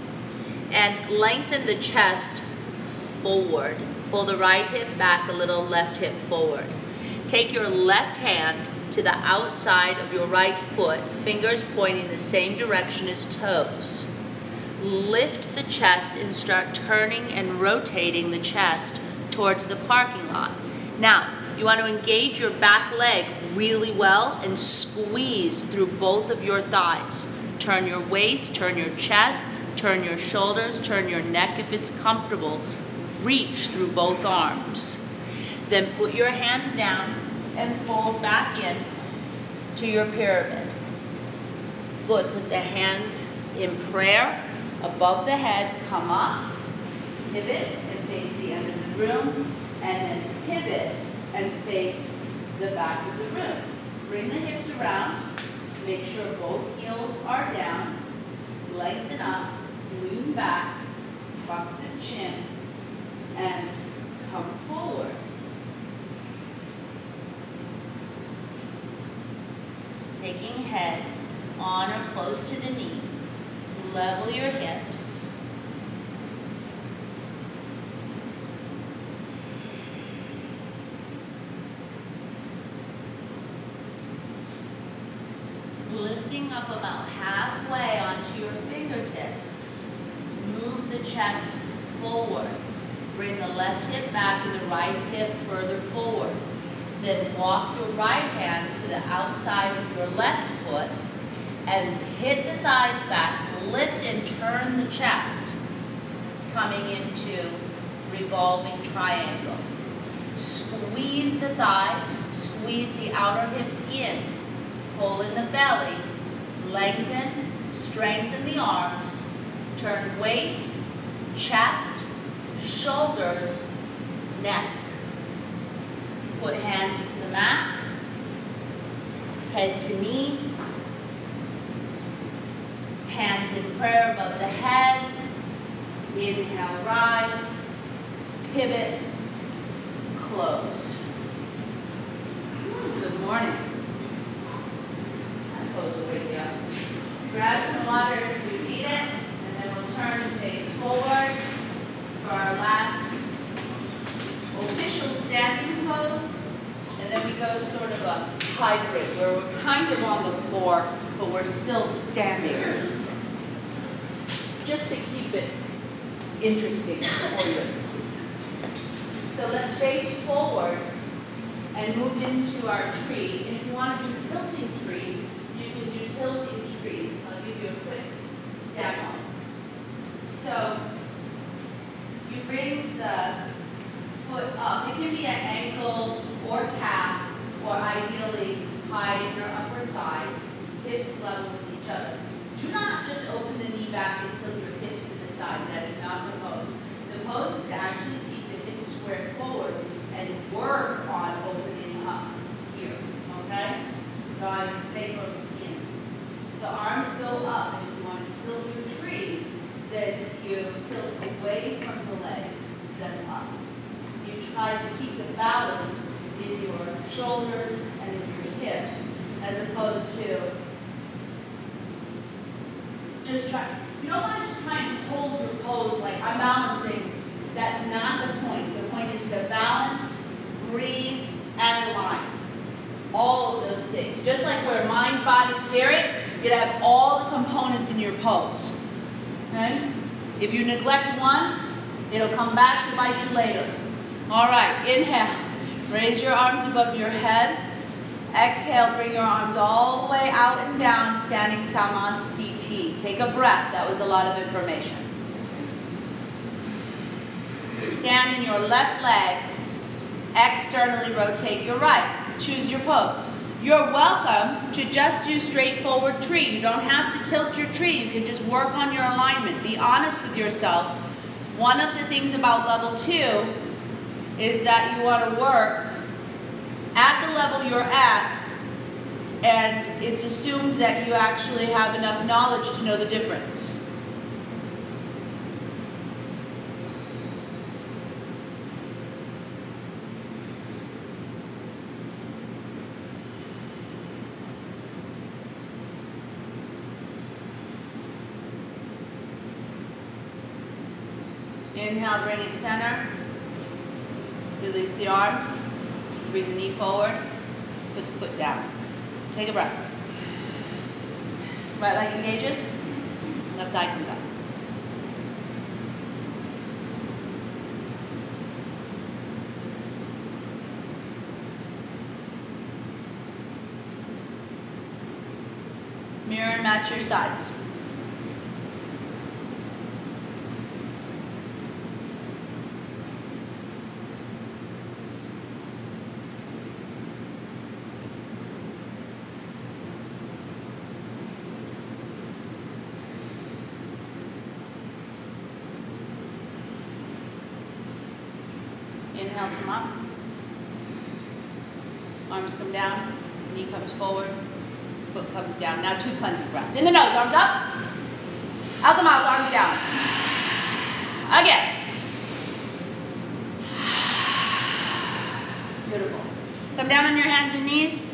and lengthen the chest forward. Pull the right hip back a little, left hip forward. Take your left hand to the outside of your right foot, fingers pointing the same direction as toes. Lift the chest and start turning and rotating the chest towards the parking lot. Now, you want to engage your back leg really well and squeeze through both of your thighs. Turn your waist, turn your chest, turn your shoulders, turn your neck if it's comfortable. Reach through both arms. Then put your hands down and fold back in to your pyramid. Good, put the hands in prayer above the head, come up, pivot and face the end of the room, and then pivot and face the back of the room. Bring the hips around, make sure both heels are down, lengthen up, lean back, tuck the chin, and come forward. Taking head on or close to the knee. Level your hips. Lifting up about halfway onto your fingertips. Move the chest forward. Bring the left hip back and the right hip further forward. Then walk your right hand to the outside of your left foot and hit the thighs back. Lift and turn the chest, coming into revolving triangle. Squeeze the thighs, squeeze the outer hips in, pull in the belly, lengthen, strengthen the arms, turn waist, chest, shoulders, neck. Put hands to the mat, head to knee, hands in prayer above the head. Inhale, rise, pivot, close. Good morning. That pose will wake you up. Grab some water if you need it, and then we'll turn and face forward for our last official standing pose. And then we go sort of a hybrid where we're kind of on the floor, but we're still standing. Just to keep it interesting for you. So let's face forward and move into our tree. And if you want to do tilting tree, you can do tilting tree. I'll give you a quick demo. So you bring the foot up. It can be an ankle or calf, or ideally high in your upper thigh, hips level with each other. Do not just open the knee back until your hips to the side. That is not the pose. The pose is to actually keep the hips squared forward and work on opening up here, okay? Drawing the sacrum in. The arms go up, and if you want to tilt your tree, then you tilt away from the leg that's up. You try to keep the balance in your shoulders and in your hips, as opposed to just try. You don't want to just try and hold your pose like I'm balancing. That's not the point. The point is to balance, breathe, and align. All of those things. Just like we're mind, body, spirit, you'd have all the components in your pose. Okay? If you neglect one, it'll come back to bite you later. All right, inhale. Raise your arms above your head. Exhale, bring your arms all the way out and down, standing Samastiti. Take a breath. That was a lot of information. Stand in your left leg. Externally rotate your right. Choose your pose. You're welcome to just do straightforward tree. You don't have to tilt your tree. You can just work on your alignment. Be honest with yourself. One of the things about level 2 is that you want to work at the level you're at, and it's assumed that you actually have enough knowledge to know the difference. Inhale, bring it center. Release the arms. Bring the knee forward. Put the foot down. Take a breath. Right leg engages. Left thigh comes up. Mirror and match your sides. Inhale, come up. Arms come down. Knee comes forward. Foot comes down. Now 2 cleansing breaths. In the nose, arms up. Out the mouth, arms down. Again. Beautiful. Come down on your hands and knees.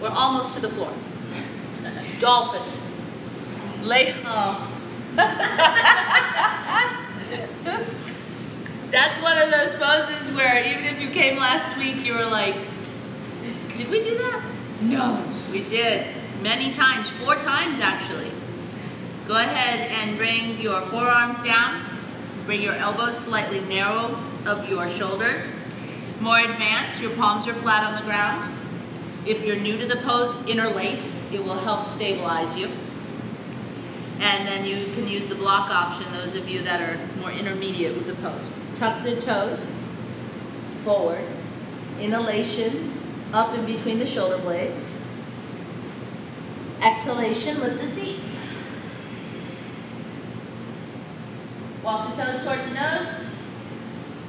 We're almost to the floor. Dolphin. Lay. Oh. That's one of those poses where even if you came last week, you were like, did we do that? No. We did. Many times. 4 times, actually. Go ahead and bring your forearms down. Bring your elbows slightly narrow of your shoulders. More advanced, your palms are flat on the ground. If you're new to the pose, interlace. It will help stabilize you. And then you can use the block option, those of you that are more intermediate with the pose. Tuck the toes forward. Inhalation up in between the shoulder blades. Exhalation, lift the seat. Walk the toes towards the nose.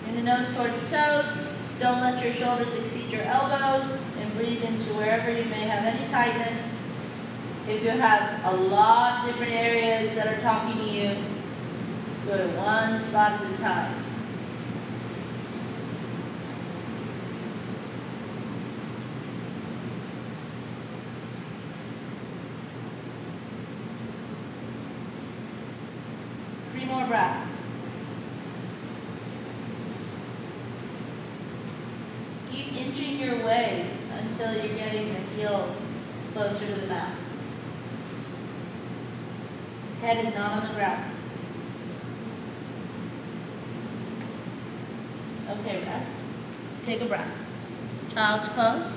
Bring the nose towards the toes. Don't let your shoulders exceed your elbows, and breathe into wherever you may have any tightness. If you have a lot of different areas that are talking to you, go to one spot at a time. Three more breaths. Keep inching your way until you're getting your heels closer to the mat. Head is not on the ground. Okay, rest. Take a breath. Child's pose.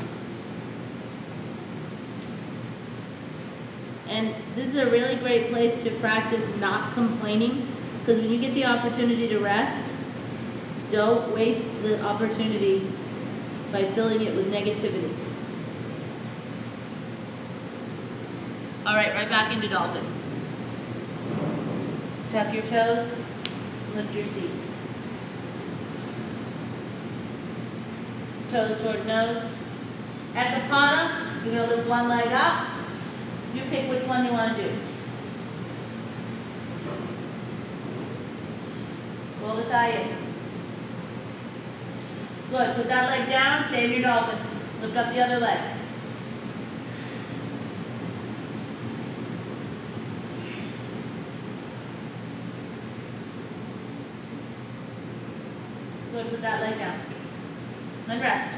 And this is a really great place to practice not complaining, because when you get the opportunity to rest, don't waste the opportunity by filling it with negativity. All right, right back into dolphin. Tuck your toes, lift your seat. Toes towards nose. Ekapada, you're going to lift one leg up. You pick which one you want to do. Pull the thigh in. Good, put that leg down, stay in your dolphin. Lift up the other leg. Good, put that leg down. Then rest.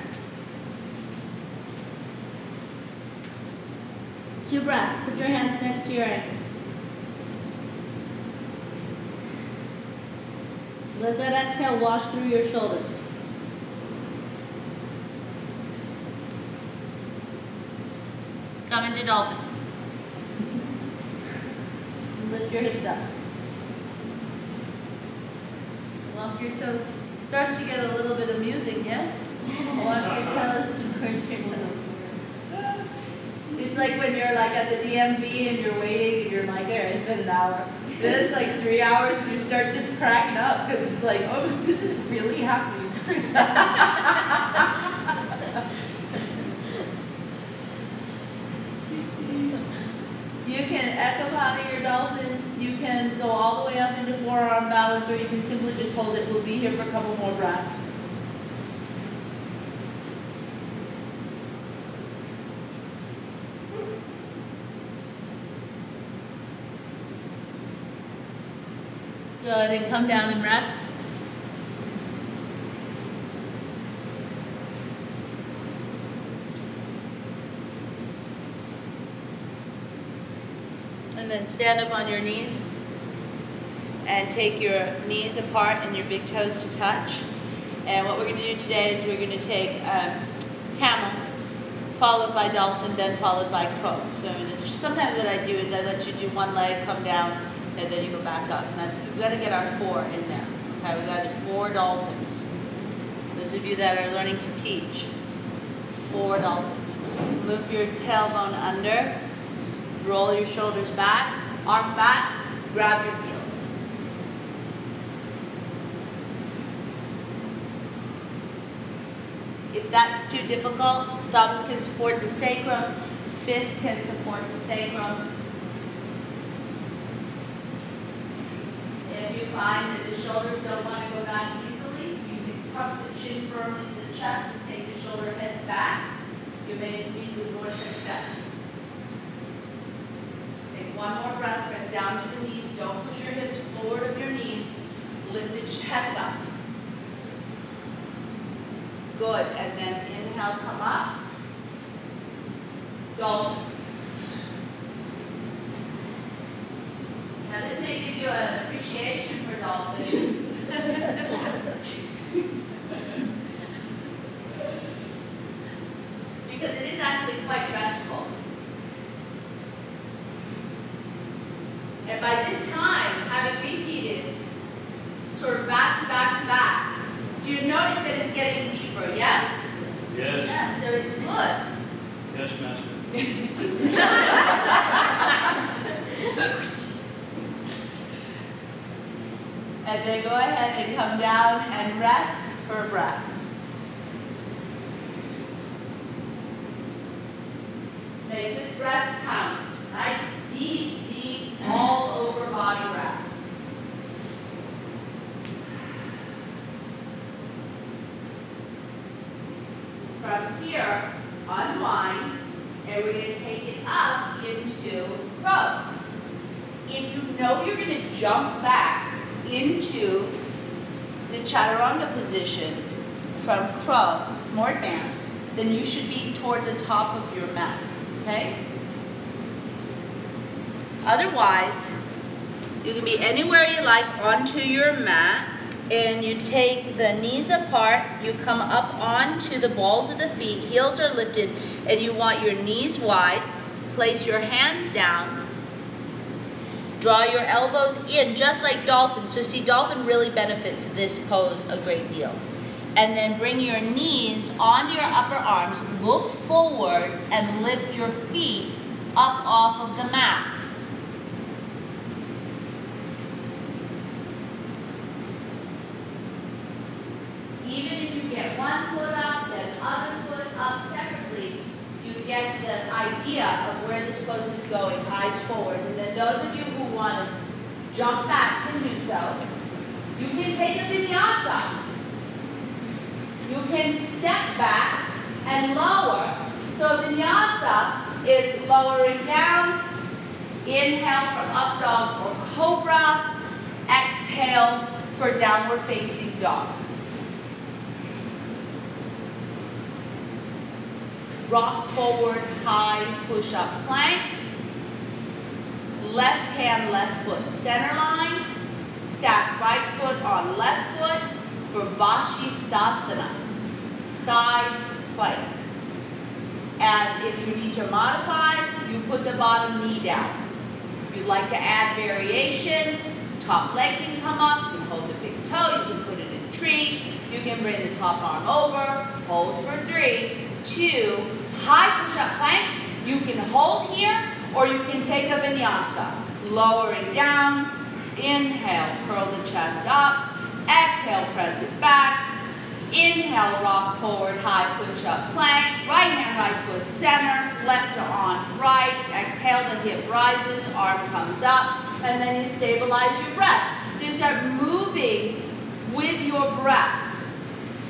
2 breaths. Put your hands next to your ankles. Let that exhale wash through your shoulders. Come into dolphin. Lift your hips up. Walk your toes. It starts to get a little bit amusing, yes? Walk your toes towards your toes. It's like when you're like at the DMV and you're waiting and you're like, there, it's been an hour. Then it's like 3 hours and you start just cracking up because it's like, oh, this is really happening. You can ecopod your dolphin, you can go all the way up into forearm balance, or you can simply just hold it. We'll be here for a couple more breaths. Good, and come down and rest. And then stand up on your knees and take your knees apart and your big toes to touch. And what we're going to do today is we're going to take camel, followed by dolphin, then followed by crow. So sometimes what I do is I let you do one leg, come down, and then you go back up. And that's, we've got to get our 4 in there. Okay, we've got to do 4 dolphins. Those of you that are learning to teach, 4 dolphins. Loop your tailbone under. Roll your shoulders back, arm back, grab your heels. If that's too difficult, thumbs can support the sacrum, fists can support the sacrum. If you find that the shoulders don't want to go back easily, you can tuck the chin firmly to the chest and take the shoulder heads back. You may meet with more success. One more breath, press down to the knees. Don't push your hips forward of your knees. Lift the chest up. Good, and then inhale, come up. Dolphin. Now this may give you an appreciation for dolphin. Because it is actually quite restful. And by this time, having repeated sort of back to back to back, do you notice that it's getting deeper, yes? Yes. Yeah, so it's good. Yes, Master. And then go ahead and come down and rest for a breath. Make this breath count. Nice, deep, all over body breath. From here, unwind, and we're going to take it up into crow. If you know you're going to jump back into the chaturanga position from crow, it's more advanced, then you should be toward the top of your mat, okay? Otherwise, you can be anywhere you like onto your mat, and you take the knees apart, you come up onto the balls of the feet, heels are lifted, and you want your knees wide. Place your hands down. Draw your elbows in, just like dolphin. So see, dolphin really benefits this pose a great deal. And then bring your knees onto your upper arms, look forward, and lift your feet up off of the mat. Even if you get one foot up, then other foot up separately, you get the idea of where this pose is going, eyes forward. And then those of you who want to jump back can do so. You can take a vinyasa. you can step back and lower. So vinyasa is lowering down. Inhale for up dog or cobra. Exhale for downward facing dog. Rock forward, high, push-up plank. Left hand, left foot center line. Stack right foot on left foot for Vashisthasana, side plank. And if you need to modify, you put the bottom knee down. If you'd like to add variations, top leg can come up, you can hold the big toe, you can put it in a tree, you can bring the top arm over, hold for 3, 2, high push-up plank. You can hold here, or you can take a vinyasa. Lowering down, inhale, curl the chest up, exhale, press it back. Inhale, rock forward, high push-up plank. Right hand, right foot center, left on right. Exhale, the hip rises, arm comes up, and then you stabilize your breath. You start moving with your breath.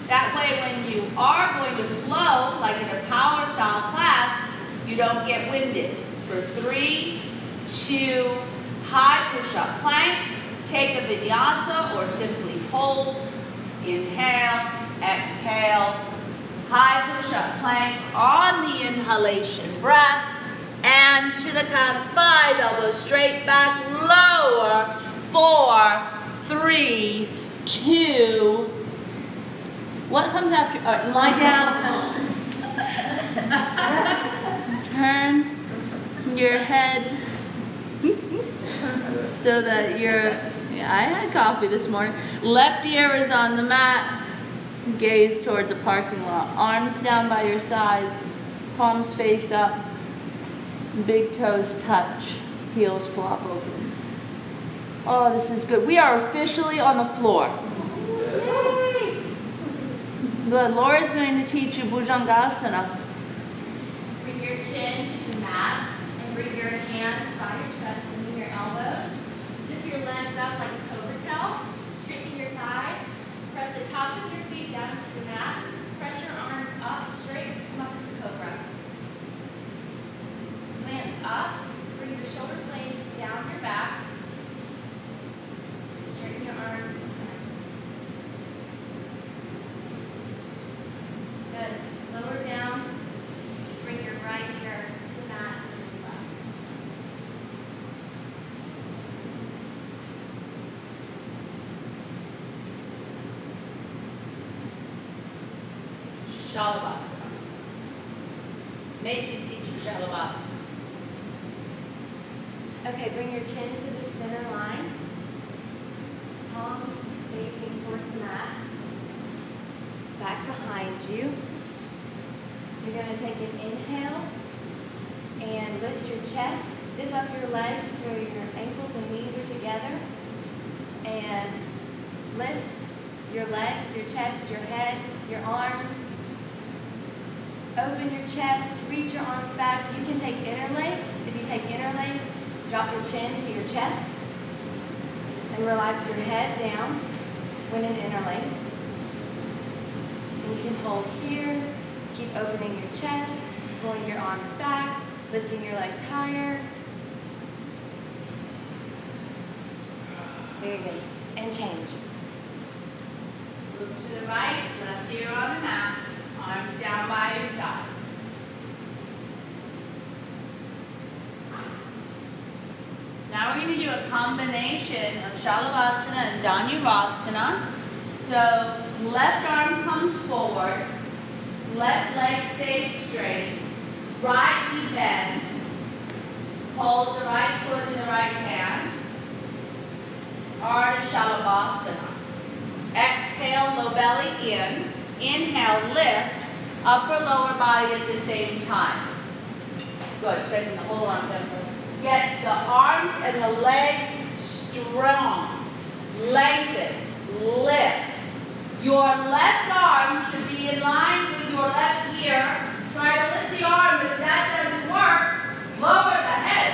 That way, when you are going to flow, like in a power style class, you don't get winded. For 3, 2, high push-up plank. Take a vinyasa or simply hold. Inhale, exhale, high push-up plank on the inhalation breath. And to the count of 5, elbows straight back, lower. 4, 3, 2. What comes after? Lie down. Turn your head so that I had coffee this morning. Left ear is on the mat. Gaze toward the parking lot. Arms down by your sides. Palms face up. Big toes touch. Heels flop open. Oh, this is good. We are officially on the floor. Good. Laura's going to teach you Bhujangasana. Bring your chin to the mat and bring your hands by your chest and your elbows. Zip your legs up like a cobra tail. Straighten your thighs. Press the tops of your feet down to the mat. Press your arms up straight. Come up into cobra. Glance up. Bring your shoulder blades down your back. Straighten your arms. Good. Lower down. Bring your right ear to the mat and your left. Shalabhasana. Macy teaches Shalabhasana. Okay, bring your chin to the center line. Palms facing towards the mat. Back behind you. You're going to take an inhale and lift your chest. Zip up your legs to where your ankles and knees are together. And lift your legs, your chest, your head, your arms. Open your chest, reach your arms back. You can take interlace. If you take interlace, drop your chin to your chest and relax your head down when in interlace. And you can hold here, keep opening your chest, pulling your arms back, lifting your legs higher. Very good. And change. Move to the right, left ear on the mat, arms down by your sides. Now we're going to do a combination of Shalabhasana and Dhanurasana. So left arm comes forward, left leg stays straight, right knee bends, hold the right foot in the right hand, Ardha Shalabhasana. Exhale, low belly in, inhale, lift, upper lower body at the same time. Good, straighten the whole arm down. Get the arms and the legs strong. Lengthen, lift. Your left arm should be in line with your left ear. Try to lift the arm, but if that doesn't work, lower the head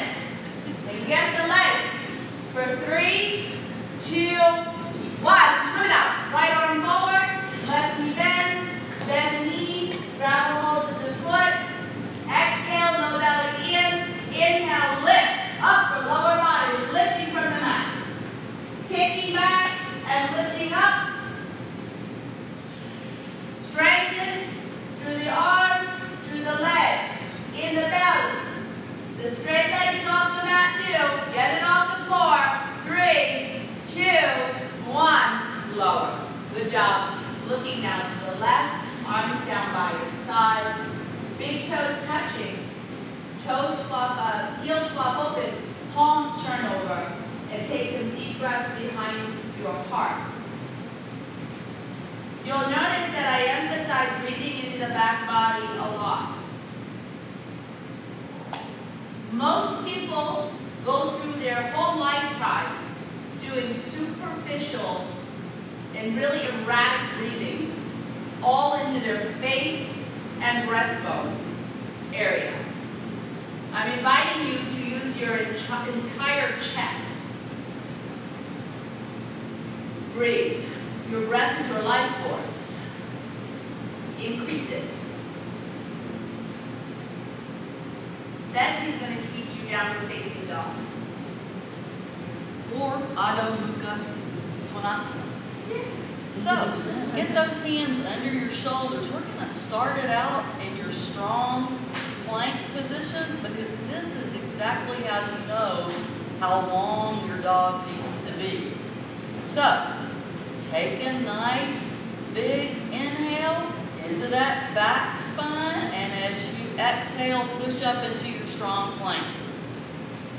and get the leg. For 3, 2, 1. Swim it out. Right arm forward, left knee bends, You'll notice that I emphasize breathing into the back body a lot. Most people go through their whole lifetime doing superficial and really erratic breathing, all into their face and breastbone area. I'm inviting you to use your entire chest. Breathe. Your breath is your life force. Increase it. Betsy's going to teach you downward facing dog. Or Adho Mukha Svanasana. Yes. So, get those hands under your shoulders. We're going to start it out in your strong plank position because this is exactly how you know how long your dog needs to be. So, take a nice big inhale into that back spine, and as you exhale, push up into your strong plank.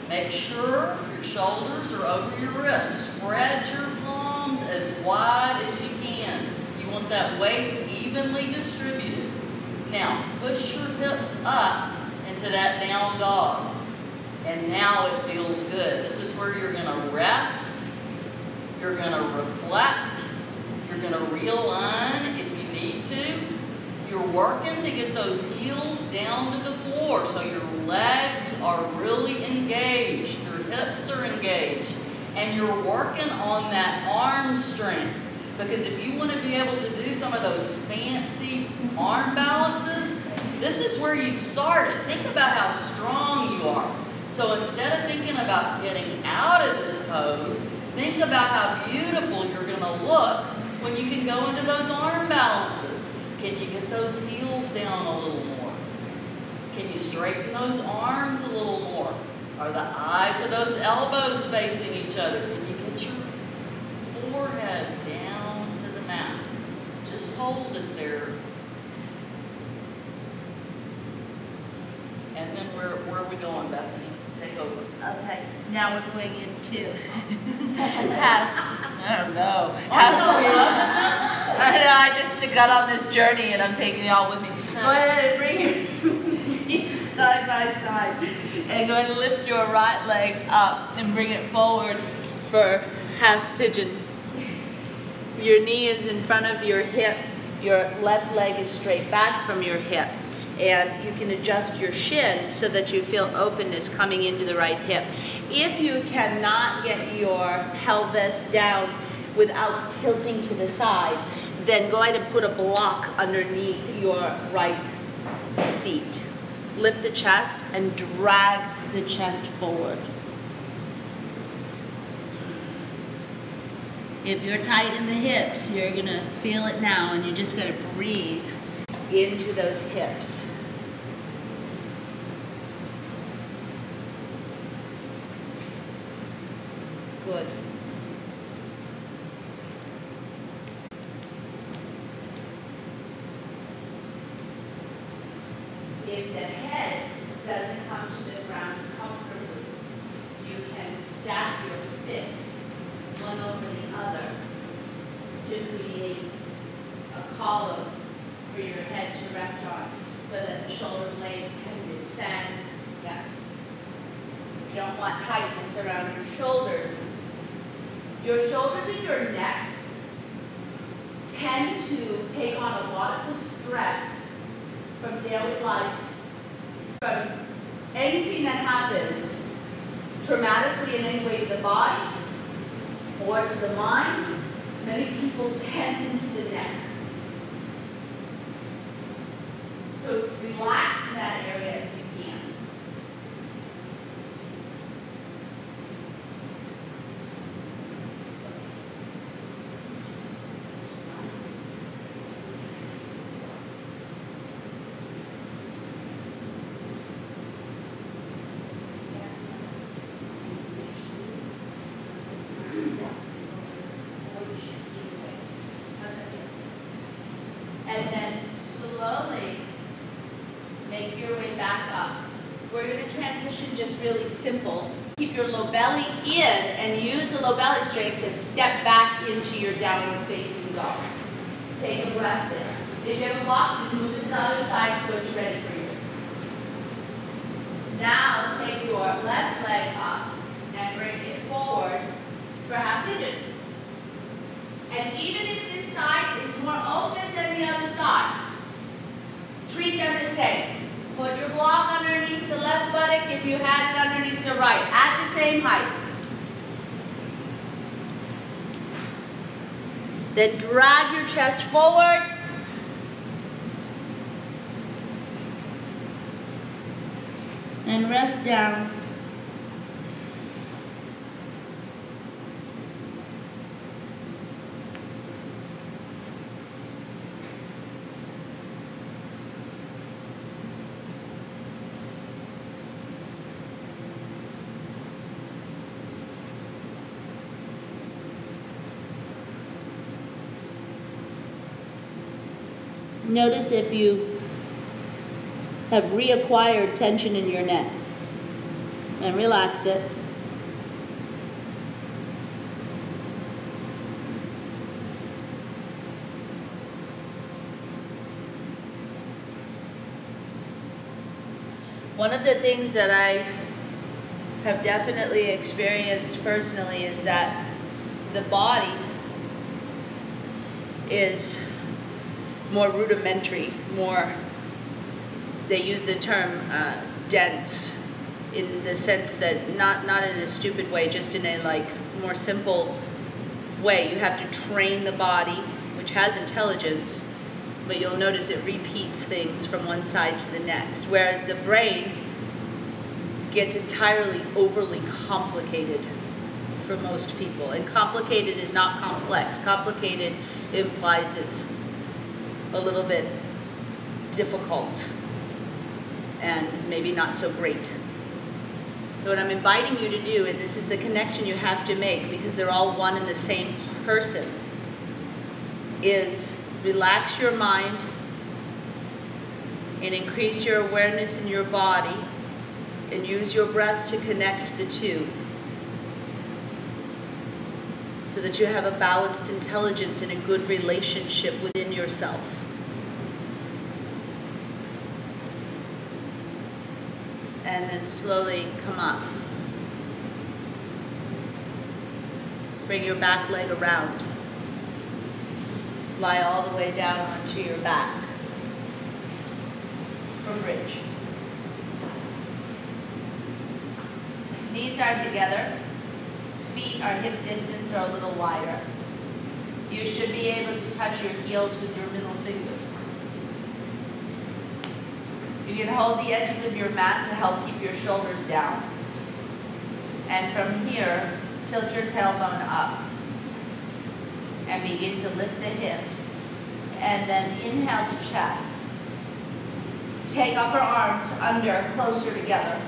Make sure your shoulders are over your wrists. Spread your palms as wide as you can. You want that weight evenly distributed. Now, push your hips up into that down dog. And now it feels good. This is where you're going to rest. You're going to reflect. You're going to realign if you need to. You're working to get those heels down to the floor so your legs are really engaged, your hips are engaged, and you're working on that arm strength. Because if you want to be able to do some of those fancy arm balances, this is where you started. Think about how strong you are. So instead of thinking about getting out of this pose, think about how beautiful you're going to look when you can go into those arm balances. Can you get those heels down a little more? Can you straighten those arms a little more? Are the eyes of those elbows facing each other? Can you get your forehead down to the mat? Just hold it there. And then where are we going, Bethany? Take over. Okay, now we're going into I don't know. I know, I just got on this journey and I'm taking y'all with me. Go ahead and bring your feet side by side. And go ahead and lift your right leg up and bring it forward for half pigeon. Your knee is in front of your hip. Your left leg is straight back from your hip. And you can adjust your shin so that you feel openness coming into the right hip. If you cannot get your pelvis down without tilting to the side, then go ahead and put a block underneath your right seat. Lift the chest and drag the chest forward. If you're tight in the hips, you're gonna feel it now, and you just gotta breathe into those hips. Good. If the head doesn't come to the ground comfortably, you can stack your fists one over the other to create a column for your head to rest on so that the shoulder blades can descend. Yes. You don't want tightness around your shoulders. Your shoulders and your neck tend to take on a lot of the stress from daily life, from anything that happens traumatically in any way to the body or to the mind. Many people tense into the neck. So relax in that area if you can. And then slowly make your way back up. We're going to transition just really simple. Keep your low belly in and use the low belly strength to step back into your downward facing dog. Take a breath in. If you have a block, just move it to the other side so it's ready for you. Now take your left leg up and bring it forward for half pigeon. And even if this side is more open than the other side, treat them the same. Put your block underneath the left buttock if you had it underneath the right, at the same height. Then drag your chest forward. And rest down. Notice if you have reacquired tension in your neck, and relax it. One of the things that I have definitely experienced personally is that the body is more rudimentary, more, they use the term dense, in the sense that not in a stupid way, just in a like more simple way. You have to train the body, which has intelligence, but you'll notice it repeats things from one side to the next, whereas the brain gets entirely overly complicated for most people. And complicated is not complex. Complicated implies it's a little bit difficult and maybe not so great. So what I'm inviting you to do, and this is the connection you have to make because they're all one and the same person, is relax your mind and increase your awareness in your body and use your breath to connect the two so that you have a balanced intelligence and a good relationship within yourself. And then slowly come up. Bring your back leg around. Lie all the way down onto your back. For bridge. Knees are together. Feet are hip distance or a little wider. You should be able to touch your heels with your middle fingers. You can hold the edges of your mat to help keep your shoulders down. And from here, tilt your tailbone up. And begin to lift the hips. And then inhale to chest. Take upper arms under, closer together.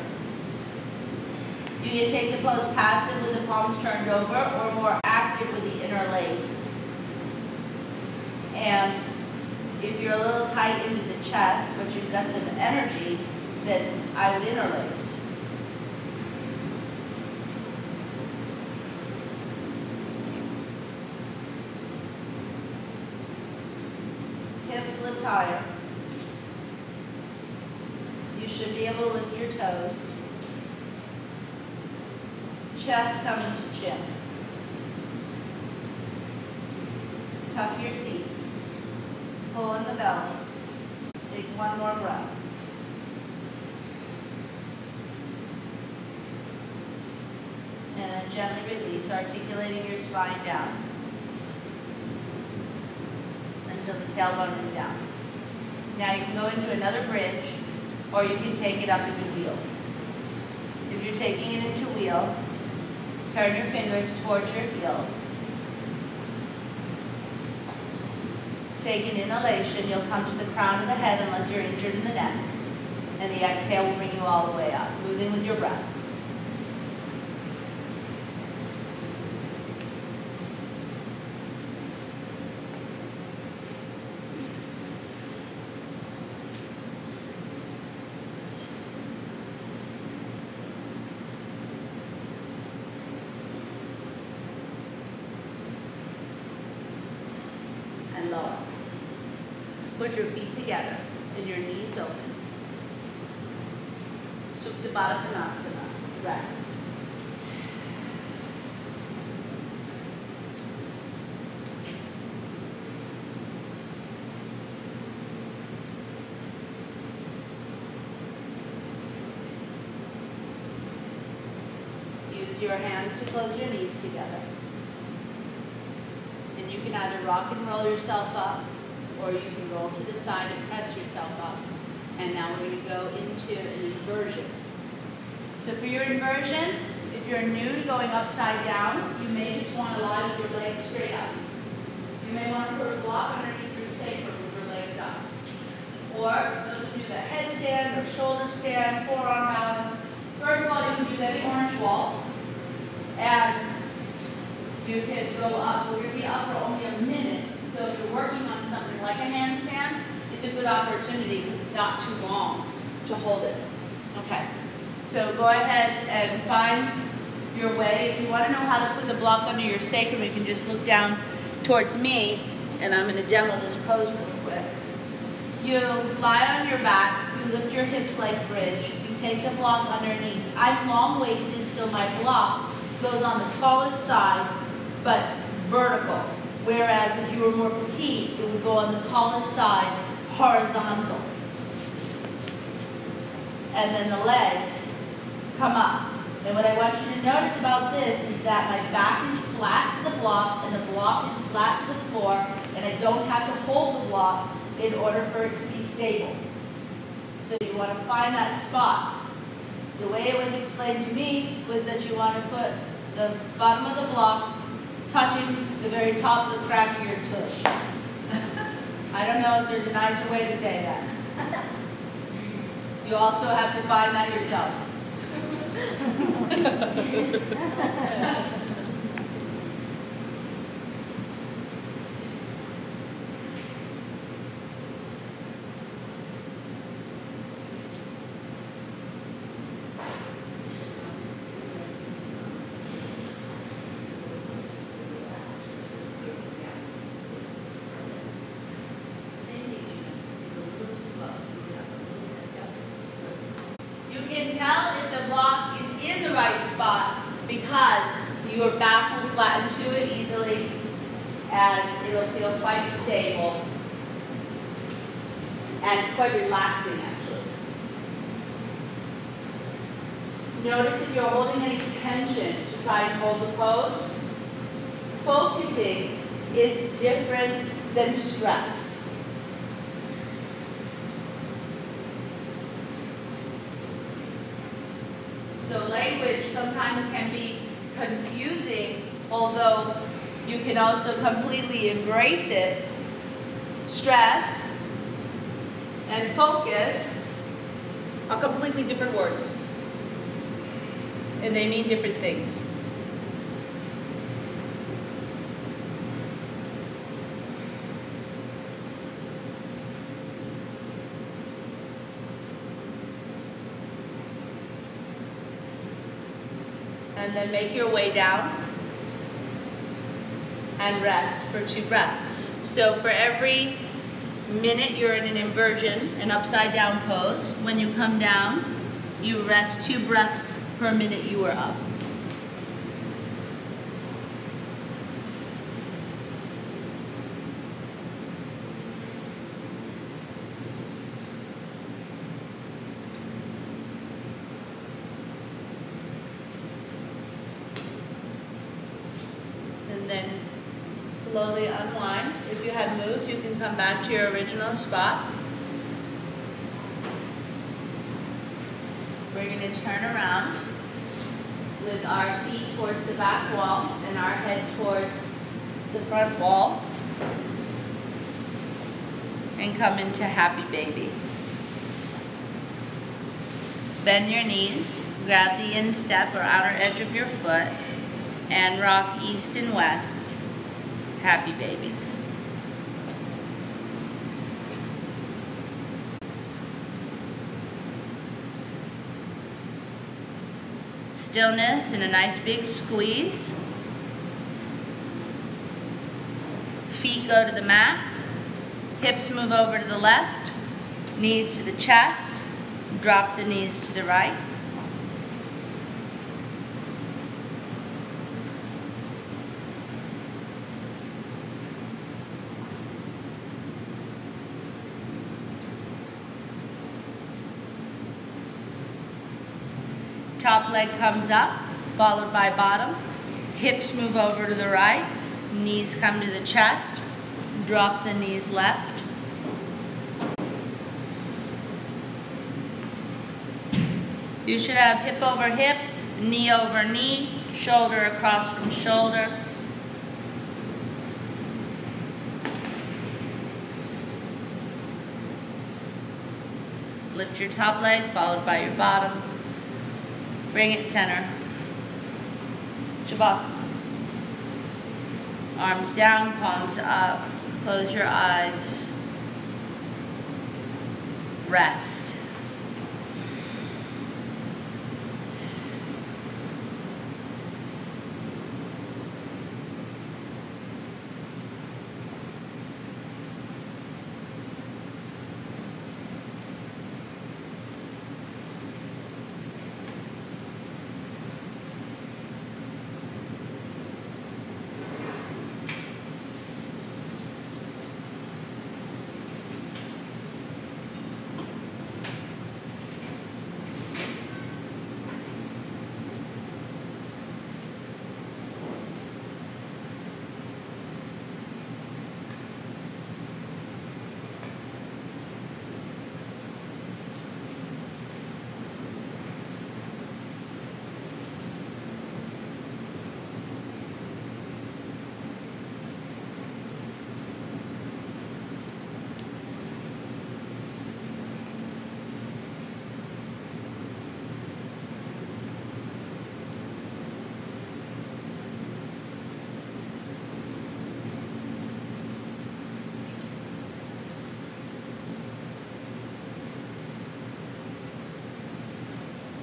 You can take the pose passive with the palms turned over or more active with the interlace. And if you're a little tight into the chest, but you've got some energy, then I would interlace. Hips lift higher. You should be able to lift your toes. Chest coming to chin. Tuck your seat. Pull in the belly. Take one more breath. And then gently release, articulating your spine down until the tailbone is down. Now you can go into another bridge, or you can take it up into wheel. If you're taking it into wheel, turn your fingers towards your heels. Take an inhalation, you'll come to the crown of the head unless you're injured in the neck. And the exhale will bring you all the way up, moving with your breath. And lower. put your feet together and your knees open. Supta Baddha Konasana, rest. Use your hands to close your knees together. And you can either rock and roll yourself up, or you can roll to the side and press yourself up. And now we're going to go into an inversion. So for your inversion, if you're new to going upside down, you may just want to lie with your legs straight up. You may want to put a block underneath your sacrum with your legs up. Or those of you that headstand or shoulder stand, forearm balance. First of all, you can use any orange wall. And you can go up. We're going to be up for only a minute. So if you're working on something like a handstand, it's a good opportunity because it's not too long to hold it. Okay. So go ahead and find your way. If you want to know how to put the block under your sacrum, you can just look down towards me, and I'm going to demo this pose real quick. You lie on your back, you lift your hips like bridge, you take the block underneath. I'm long-waisted, so my block goes on the tallest side, but vertical. Whereas if you were more petite, it would go on the tallest side, horizontal. And then the legs come up. And what I want you to notice about this is that my back is flat to the block and the block is flat to the floor, and I don't have to hold the block in order for it to be stable. So you want to find that spot. The way it was explained to me was that you want to put the bottom of the block touching the very top of the crack of your tush. I don't know if there's a nicer way to say that. You also have to find that yourself. Because your back will flatten to it easily and it'll feel quite stable and quite relaxing actually. Notice if you're holding any tension to try and hold the pose. Focusing is different than stress. So language sometimes can be confusing, although you can also completely embrace it. Stress and focus are completely different words, and they mean different things. And then make your way down and rest for 2 breaths. So for every minute you're in an inversion, an upside down pose, when you come down, you rest 2 breaths per minute you are up. And then slowly unwind. If you had moved, you can come back to your original spot. We're going to turn around with our feet towards the back wall and our head towards the front wall and come into Happy Baby. Bend your knees, grab the instep or outer edge of your foot, and rock east and west, Happy Babies. Stillness and a nice big squeeze. Feet go to the mat. Hips move over to the left, knees to the chest, drop the knees to the right. Top leg comes up, followed by bottom. Hips move over to the right, knees come to the chest, drop the knees left. You should have hip over hip, knee over knee, shoulder across from shoulder. Lift your top leg, followed by your bottom. Bring it center. Shavasana. Arms down, palms up. Close your eyes. Rest.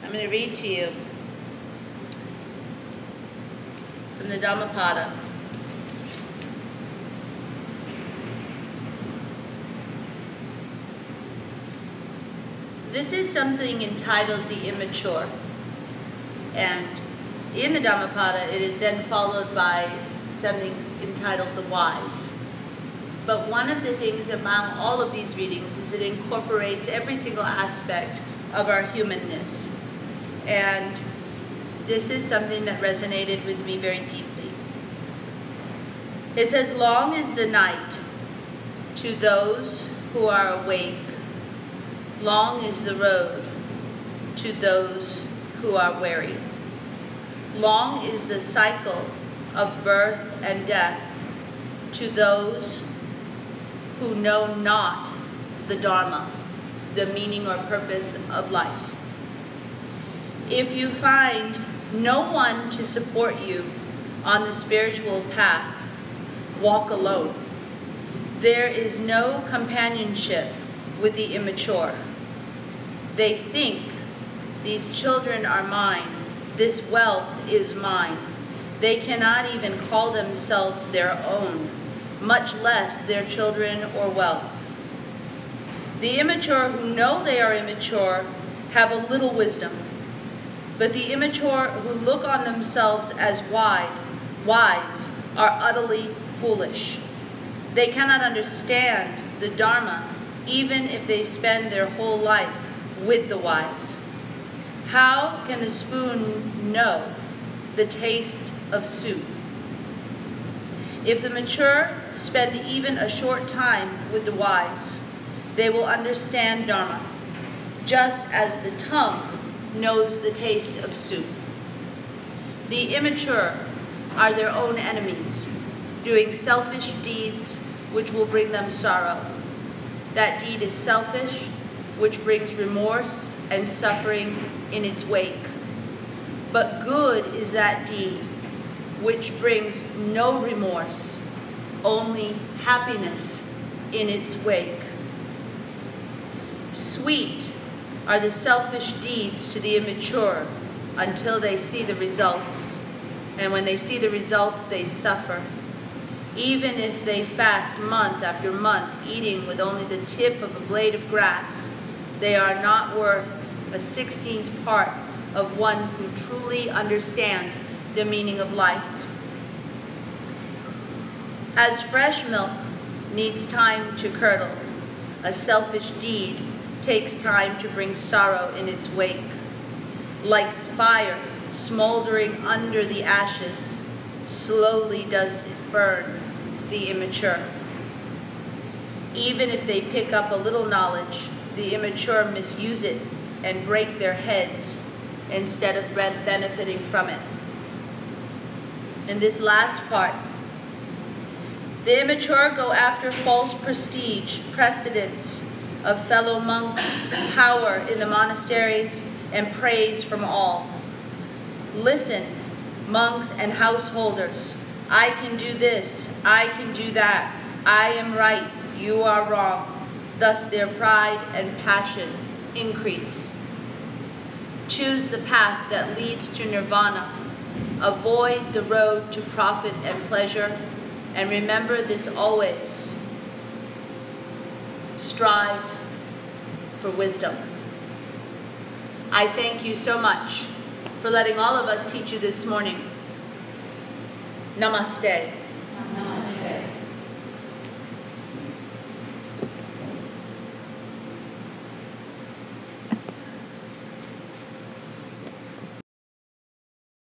I'm going to read to you from the Dhammapada. This is something entitled The Immature. And in the Dhammapada, it is then followed by something entitled The Wise. But one of the things among all of these readings is it incorporates every single aspect of our humanness. And this is something that resonated with me very deeply. It says, long is the night to those who are awake. Long is the road to those who are weary. Long is the cycle of birth and death to those who know not the Dharma, the meaning or purpose of life. If you find no one to support you on the spiritual path, walk alone. There is no companionship with the immature. They think, these children are mine, this wealth is mine. They cannot even call themselves their own, much less their children or wealth. The immature who know they are immature have a little wisdom. But the immature who look on themselves as wise are utterly foolish. They cannot understand the Dharma even if they spend their whole life with the wise. How can the spoon know the taste of soup? If the mature spend even a short time with the wise, they will understand Dharma, just as the tongue knows the taste of soup. The immature are their own enemies, doing selfish deeds which will bring them sorrow. That deed is selfish, which brings remorse and suffering in its wake. But good is that deed which brings no remorse, only happiness in its wake. Sweet are the selfish deeds to the immature until they see the results. And when they see the results, they suffer. Even if they fast month after month, eating with only the tip of a blade of grass, they are not worth a 16th part of one who truly understands the meaning of life. As fresh milk needs time to curdle, a selfish deed takes time to bring sorrow in its wake. Like fire smoldering under the ashes, slowly does it burn the immature. Even if they pick up a little knowledge, the immature misuse it and break their heads instead of benefiting from it. In this last part, the immature go after false prestige, precedence of fellow monks, power in the monasteries, and praise from all. Listen, monks and householders, I can do this, I can do that, I am right, you are wrong. Thus their pride and passion increase. Choose the path that leads to nirvana. Avoid the road to profit and pleasure, and remember this always. Strive for wisdom. I thank you so much for letting all of us teach you this morning. Namaste.